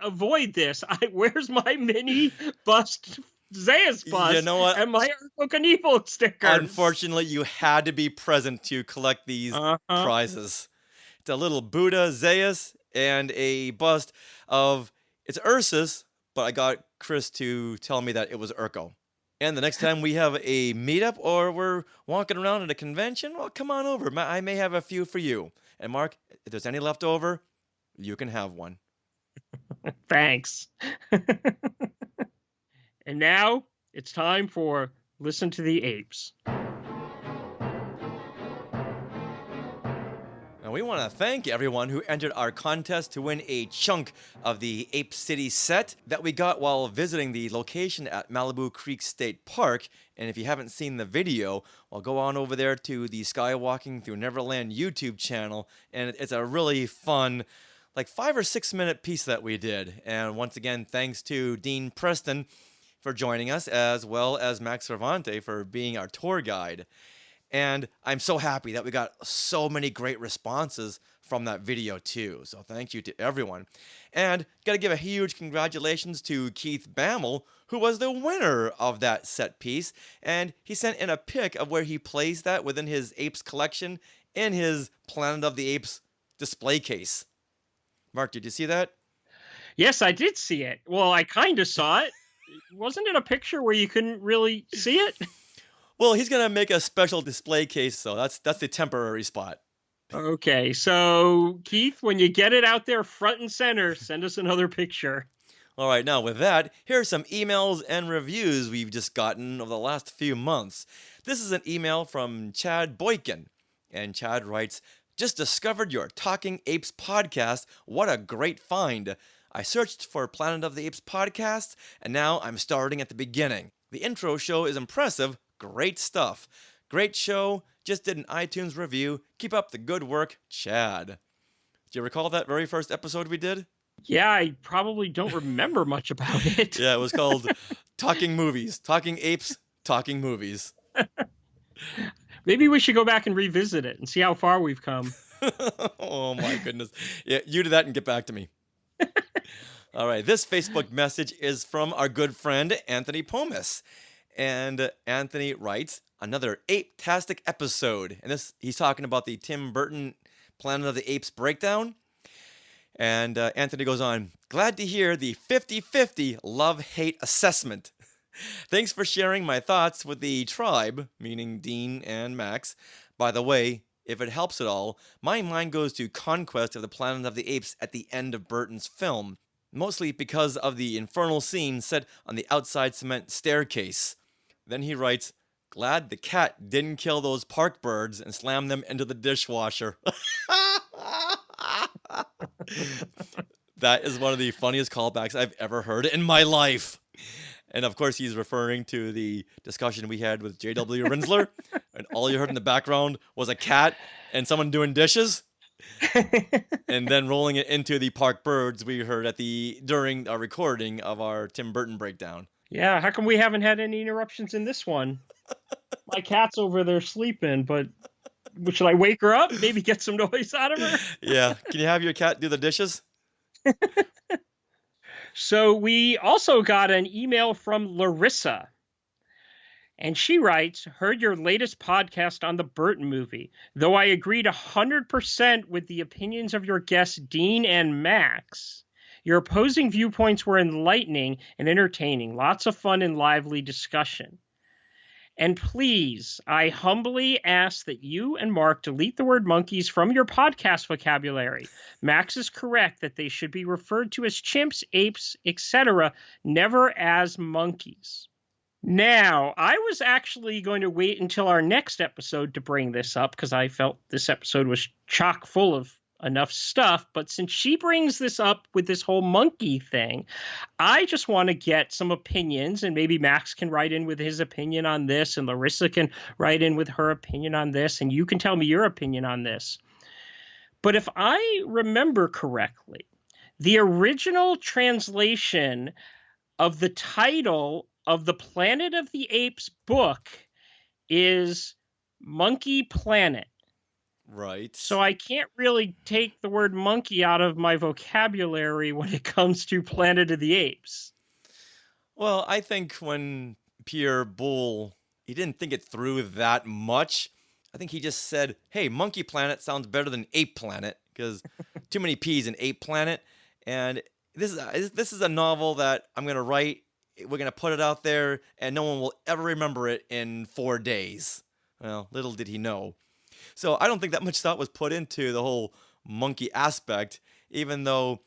avoid this. Where's my mini bust Zaius bust? You know what? And my Urko Knievel stickers. Unfortunately, you had to be present to collect these prizes. It's a little Buddha Zaius and a bust of, it's Ursus, but I got Chris to tell me that it was Urko. And the next time we have a meetup or we're walking around at a convention, well, come on over. I may have a few for you. And Mark, if there's any left over, you can have one. Thanks. And now it's time for Listen to the Apes. We want to thank everyone who entered our contest to win a chunk of the Ape City set that we got while visiting the location at Malibu Creek State Park. And if you haven't seen the video, well, go on over there to the Skywalking Through Neverland YouTube channel. And it's a really fun, like 5 or 6 minute piece that we did. And once again, thanks to Dean Preston for joining us, as well as Max Cervante for being our tour guide. And I'm so happy that we got so many great responses from that video too. So thank you to everyone. And got to give a huge congratulations to Keith Bammel, who was the winner of that set piece. And he sent in a pic of where he placed that within his Apes collection in his Planet of the Apes display case. Mark, did you see that? Yes, I did see it. Well, I kind of saw it. Wasn't it a picture where you couldn't really see it? Well, he's going to make a special display case, so that's the temporary spot. Okay, so Keith, when you get it out there front and center, send us another picture. All right, now with that, here are some emails and reviews we've just gotten over the last few months. This is an email from Chad Boykin, and Chad writes, "Just discovered your Talking Apes podcast. What a great find. I searched for Planet of the Apes podcast, and now I'm starting at the beginning. The intro show is impressive. Great stuff. Great show. Just did an iTunes review. Keep up the good work, Chad." Do you recall that very first episode we did? Yeah, I probably don't remember much about it. Yeah, it was called Talking Movies. Talking Apes, Talking Movies. Maybe we should go back and revisit it and see how far we've come. Oh my goodness. Yeah, you do that and get back to me. All right, this Facebook message is from our good friend Anthony Pomis. And Anthony writes, "Another ape-tastic episode." And he's talking about the Tim Burton Planet of the Apes breakdown. And Anthony goes on, "Glad to hear the 50-50 love-hate assessment. Thanks for sharing my thoughts with the tribe," meaning Dean and Max. "By the way, if it helps at all, my mind goes to Conquest of the Planet of the Apes at the end of Burton's film, mostly because of the infernal scene set on the outside cement staircase." Then he writes, "Glad the cat didn't kill those park birds and slam them into the dishwasher." That is one of the funniest callbacks I've ever heard in my life. And of course, he's referring to the discussion we had with J.W. Rinsler. And all you heard in the background was a cat and someone doing dishes. And then rolling it into the park birds we heard during our recording of our Tim Burton breakdown. Yeah, how come we haven't had any interruptions in this one? My cat's over there sleeping, but should I wake her up? Maybe get some noise out of her? Yeah. Can you have your cat do the dishes? So we also got an email from Larissa. And she writes, "Heard your latest podcast on the Burton movie. Though I agreed 100% with the opinions of your guests, Dean and Max, your opposing viewpoints were enlightening and entertaining. Lots of fun and lively discussion. And please, I humbly ask that you and Mark delete the word monkeys from your podcast vocabulary. Max is correct that they should be referred to as chimps, apes, etc., never as monkeys." Now, I was actually going to wait until our next episode to bring this up because I felt this episode was chock full of enough stuff. But since she brings this up with this whole monkey thing, I just want to get some opinions, and maybe Max can write in with his opinion on this, and Larissa can write in with her opinion on this, and you can tell me your opinion on this. But if I remember correctly, the original translation of the title of the Planet of the Apes book is Monkey Planet. Right. So I can't really take the word monkey out of my vocabulary when it comes to Planet of the Apes. Well, I think when Pierre Boulle, he didn't think it through that much. I think he just said, hey, Monkey Planet sounds better than Ape Planet because too many P's in Ape Planet. And this is a novel that I'm going to write. We're going to put it out there, and no one will ever remember it in 4 days. Well, little did he know. So I don't think that much thought was put into the whole monkey aspect, even though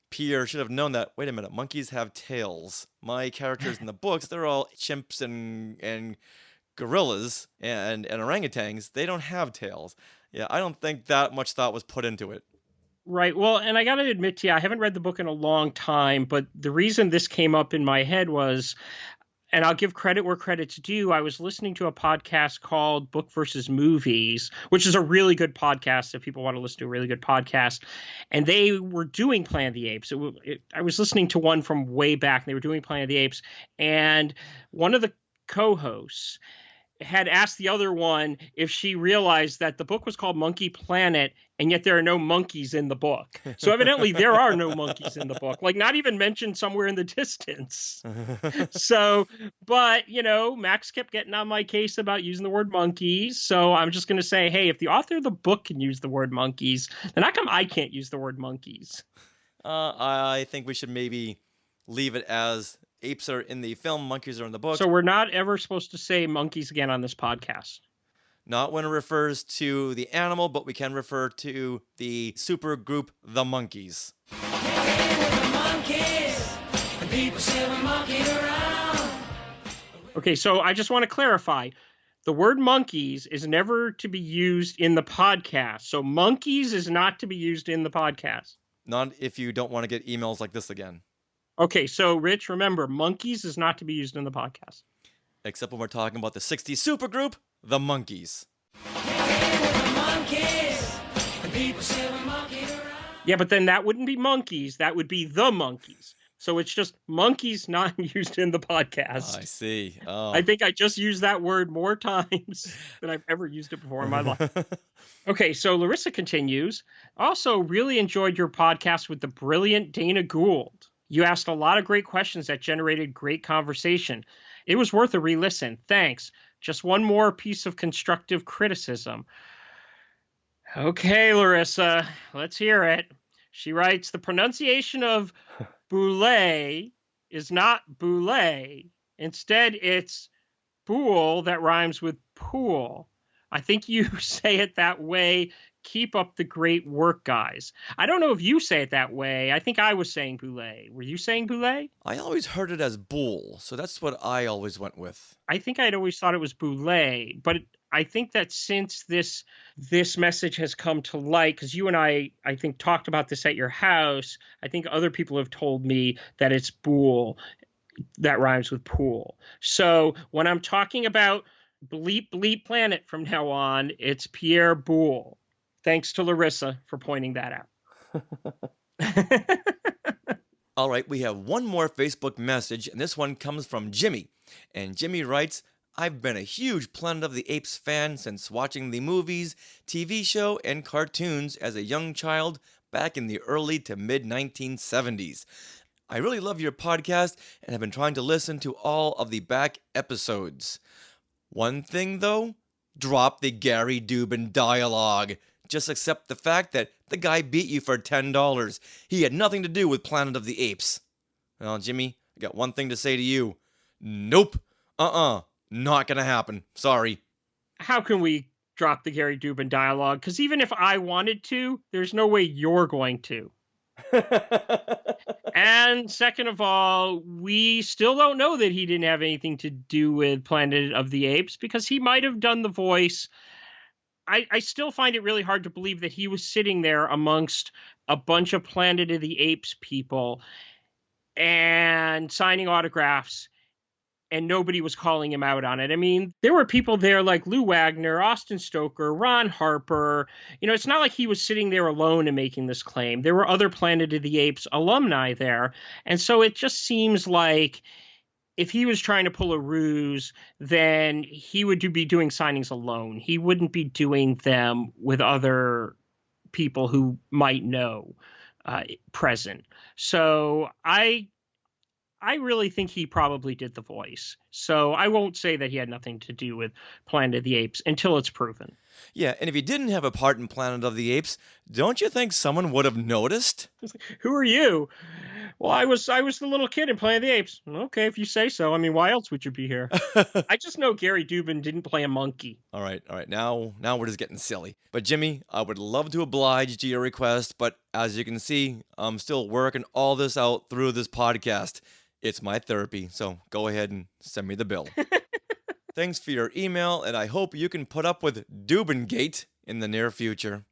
Pierre should have known that, wait a minute, monkeys have tails. My characters in the books, they're all chimps and gorillas and orangutans. They don't have tails. Yeah, I don't think that much thought was put into it. Right. Well, and I got to admit to you, I haven't read the book in a long time, but the reason this came up in my head was, and I'll give credit where credit's due, I was listening to a podcast called Book versus Movies, which is a really good podcast if people want to listen to a really good podcast. And they were doing Planet of the Apes. I was listening to one from way back, and they were doing Planet of the Apes. And one of the co-hosts had asked the other one if she realized that the book was called Monkey Planet, and yet there are no monkeys in the book. So evidently there are no monkeys in the book, like not even mentioned somewhere in the distance. So, but, Max kept getting on my case about using the word monkeys. So I'm just going to say, hey, if the author of the book can use the word monkeys, then how come I can't use the word monkeys? I think we should maybe leave it as apes are in the film, monkeys are in the book. So we're not ever supposed to say monkeys again on this podcast. Not when it refers to the animal, but we can refer to the super group, the monkeys. Okay, so I just want to clarify. The word monkeys is never to be used in the podcast. So monkeys is not to be used in the podcast. Not if you don't want to get emails like this again. Okay, so Rich, remember, monkeys is not to be used in the podcast. Except when we're talking about the 60s supergroup, the Monkeys. Yeah, but then that wouldn't be monkeys. That would be the Monkeys. So it's just monkeys not used in the podcast. I see. Oh. I think I just used that word more times than I've ever used it before in my life. Okay, so Larissa continues. Also, really enjoyed your podcast with the brilliant Dana Gould. You asked a lot of great questions that generated great conversation. It was worth a re-listen. Thanks. Just one more piece of constructive criticism. Okay, Larissa, let's hear it. She writes, the pronunciation of boule is not boule. Instead, it's boule that rhymes with pool. I think you say it that way. Keep up the great work, guys. I don't know if you say it that way. I think I was saying boule. Were you saying boule? I always heard it as boule, so that's what I always went with. I think I'd always thought it was boule, but I think that since this message has come to light, because you and I think, talked about this at your house, I think other people have told me that it's boule that rhymes with pool. So when I'm talking about Bleep Bleep Planet from now on, it's Pierre Boule. Thanks to Larissa for pointing that out. All right, we have one more Facebook message, and this one comes from Jimmy. And Jimmy writes, I've been a huge Planet of the Apes fan since watching the movies, TV show, and cartoons as a young child back in the early to mid-1970s. I really love your podcast and have been trying to listen to all of the back episodes. One thing, though, drop the Gary Dubin dialogue. Just accept the fact that the guy beat you for $10. He had nothing to do with Planet of the Apes. Well, Jimmy, I got one thing to say to you. Nope. Not gonna happen. Sorry. How can we drop the Gary Dubin dialogue? Because even if I wanted to, there's no way you're going to. And second of all, we still don't know that he didn't have anything to do with Planet of the Apes because he might have done the voice. I still find it really hard to believe that he was sitting there amongst a bunch of Planet of the Apes people and signing autographs, and nobody was calling him out on it. I mean, there were people there like Lou Wagner, Austin Stoker, Ron Harper. It's not like he was sitting there alone and making this claim. There were other Planet of the Apes alumni there. And so it just seems like if he was trying to pull a ruse, then he would be doing signings alone. He wouldn't be doing them with other people who might know present. So I really think he probably did the voice. So I won't say that he had nothing to do with Planet of the Apes until it's proven. Yeah, and if he didn't have a part in Planet of the Apes, don't you think someone would have noticed? Who are you? Well, I was the little kid in Planet of the Apes. Okay, if you say so. I mean, why else would you be here? I just know Gary Dubin didn't play a monkey. All right. Now we're just getting silly. But Jimmy, I would love to oblige to your request, but as you can see, I'm still working all this out through this podcast. It's my therapy, so go ahead and send me the bill. Thanks for your email, and I hope you can put up with Dubingate in the near future.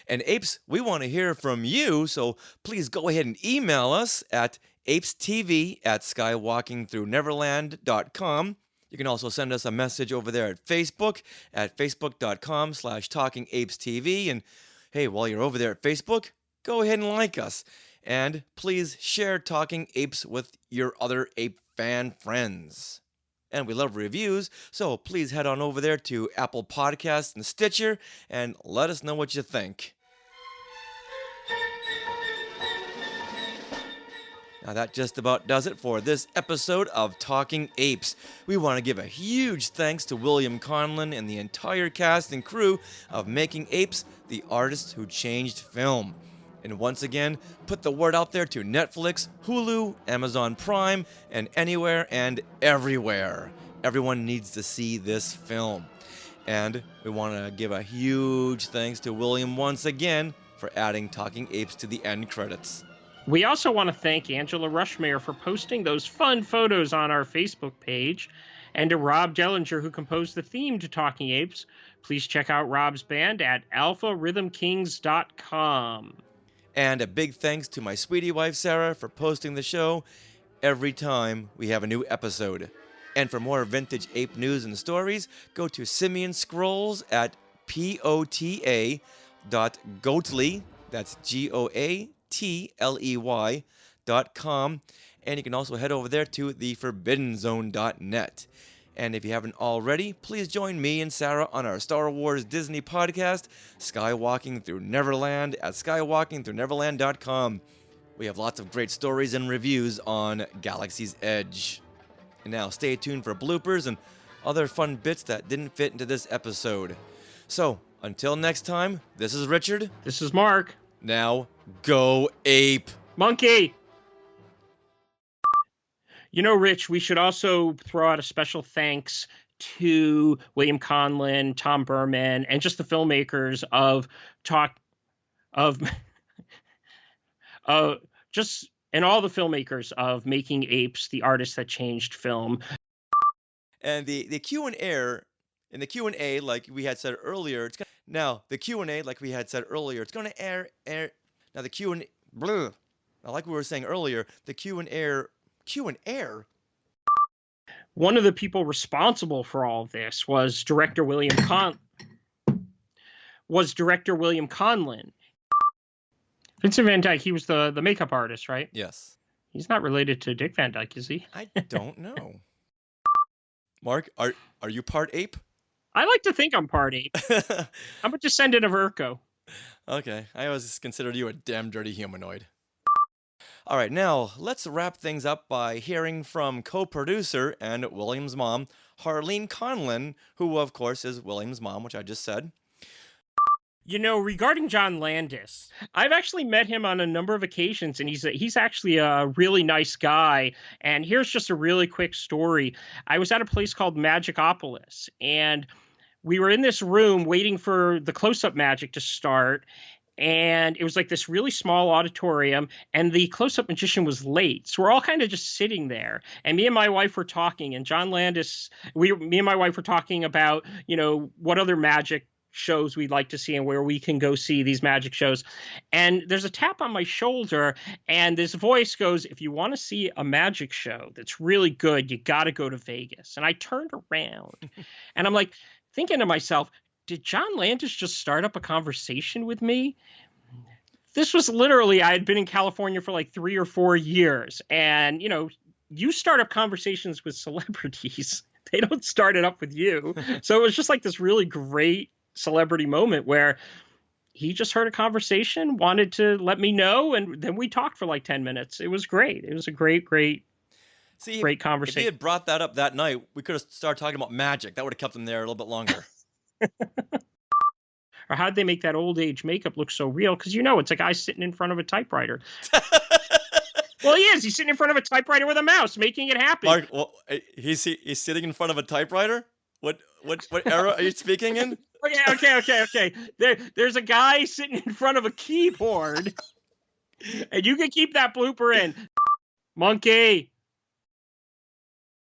And Apes, we want to hear from you, so please go ahead and email us at apestv@skywalkingthroughneverland.com. You can also send us a message over there at Facebook at facebook.com/talkingapestv. And hey, while you're over there at Facebook, go ahead and like us. And please share Talking Apes with your other ape fan friends. and we love reviews, so please head on over there to Apple Podcasts and Stitcher and let us know what you think. Now that just about does it for this episode of Talking Apes. We want to give a huge thanks to William Conlon and the entire cast and crew of Making Apes, the artists who changed film. And once again, put the word out there to Netflix, Hulu, Amazon Prime, and anywhere and everywhere. Everyone needs to see this film. And we want to give a huge thanks to William once again for adding Talking Apes to the end credits. We also want to thank Angela Rushmere for posting those fun photos on our Facebook page, and to Rob Dellinger, who composed the theme to Talking Apes. Please check out Rob's band at alpharhythmkings.com. And a big thanks to my sweetie wife, Sarah, for posting the show every time we have a new episode. And for more vintage ape news and stories, go to Simeon Scrolls at pota.goatley, that's GOATLEY.com, and you can also head over there to theforbiddenzone.net. And if you haven't already, please join me and Sarah on our Star Wars Disney podcast, Skywalking Through Neverland, at skywalkingthroughneverland.com. We have lots of great stories and reviews on Galaxy's Edge. And now stay tuned for bloopers and other fun bits that didn't fit into this episode. So, until next time, this is Richard. This is Mark. Now, go ape. Monkey! You know, Rich, we should also throw out a special thanks to William Conlon, Tom Berman, and just the filmmakers and all the filmmakers of Making Apes, the artists that changed film. And the Q&A, in the Q&A, like we had said earlier, it's going to air. Now the Q&A, now like we were saying earlier, the Q&A. One of the people responsible for all of this was director William Conlon. Vincent Van Dyke, he was the makeup artist, right? Yes. He's not related to Dick Van Dyke, is he? I don't know. Mark, are you part ape? I like to think I'm part ape. I'm a descendant of Urko. Okay, I always considered you a damn dirty humanoid. All right, now let's wrap things up by hearing from co-producer and William's mom, Harlan Conlon, who of course is William's mom, which I just said. You know, regarding John Landis, I've actually met him on a number of occasions, and he's actually a really nice guy. And here's just a really quick story. I was at a place called Magicopolis, and we were in this room waiting for the close-up magic to start. And it was like this really small auditorium, and the close-up magician was late. So we're all kind of just sitting there. And me and my wife were talking, and John Landis, me and my wife were talking about, you know, what other magic shows we'd like to see and where we can go see these magic shows. And there's a tap on my shoulder, and this voice goes, if you want to see a magic show that's really good, you got to go to Vegas. And I turned around, and I'm like thinking to myself, did John Landis just start up a conversation with me? This was literally, I had been in California for like 3 or 4 years. And, you know, you start up conversations with celebrities. They don't start it up with you. So it was just like this really great celebrity moment where he just heard a conversation, wanted to let me know, and then we talked for like 10 minutes. It was great. It was a great conversation. If he had brought that up that night, we could have started talking about magic. That would have kept him there a little bit longer. Or how'd they make that old age makeup look so real? Because, you know, it's a guy sitting in front of a typewriter. Well, he is. He's sitting in front of a typewriter with a mouse, making it happen. Mark, well, he's sitting in front of a typewriter? What era are you speaking in? Okay. There's a guy sitting in front of a keyboard, and you can keep that blooper in. Monkey.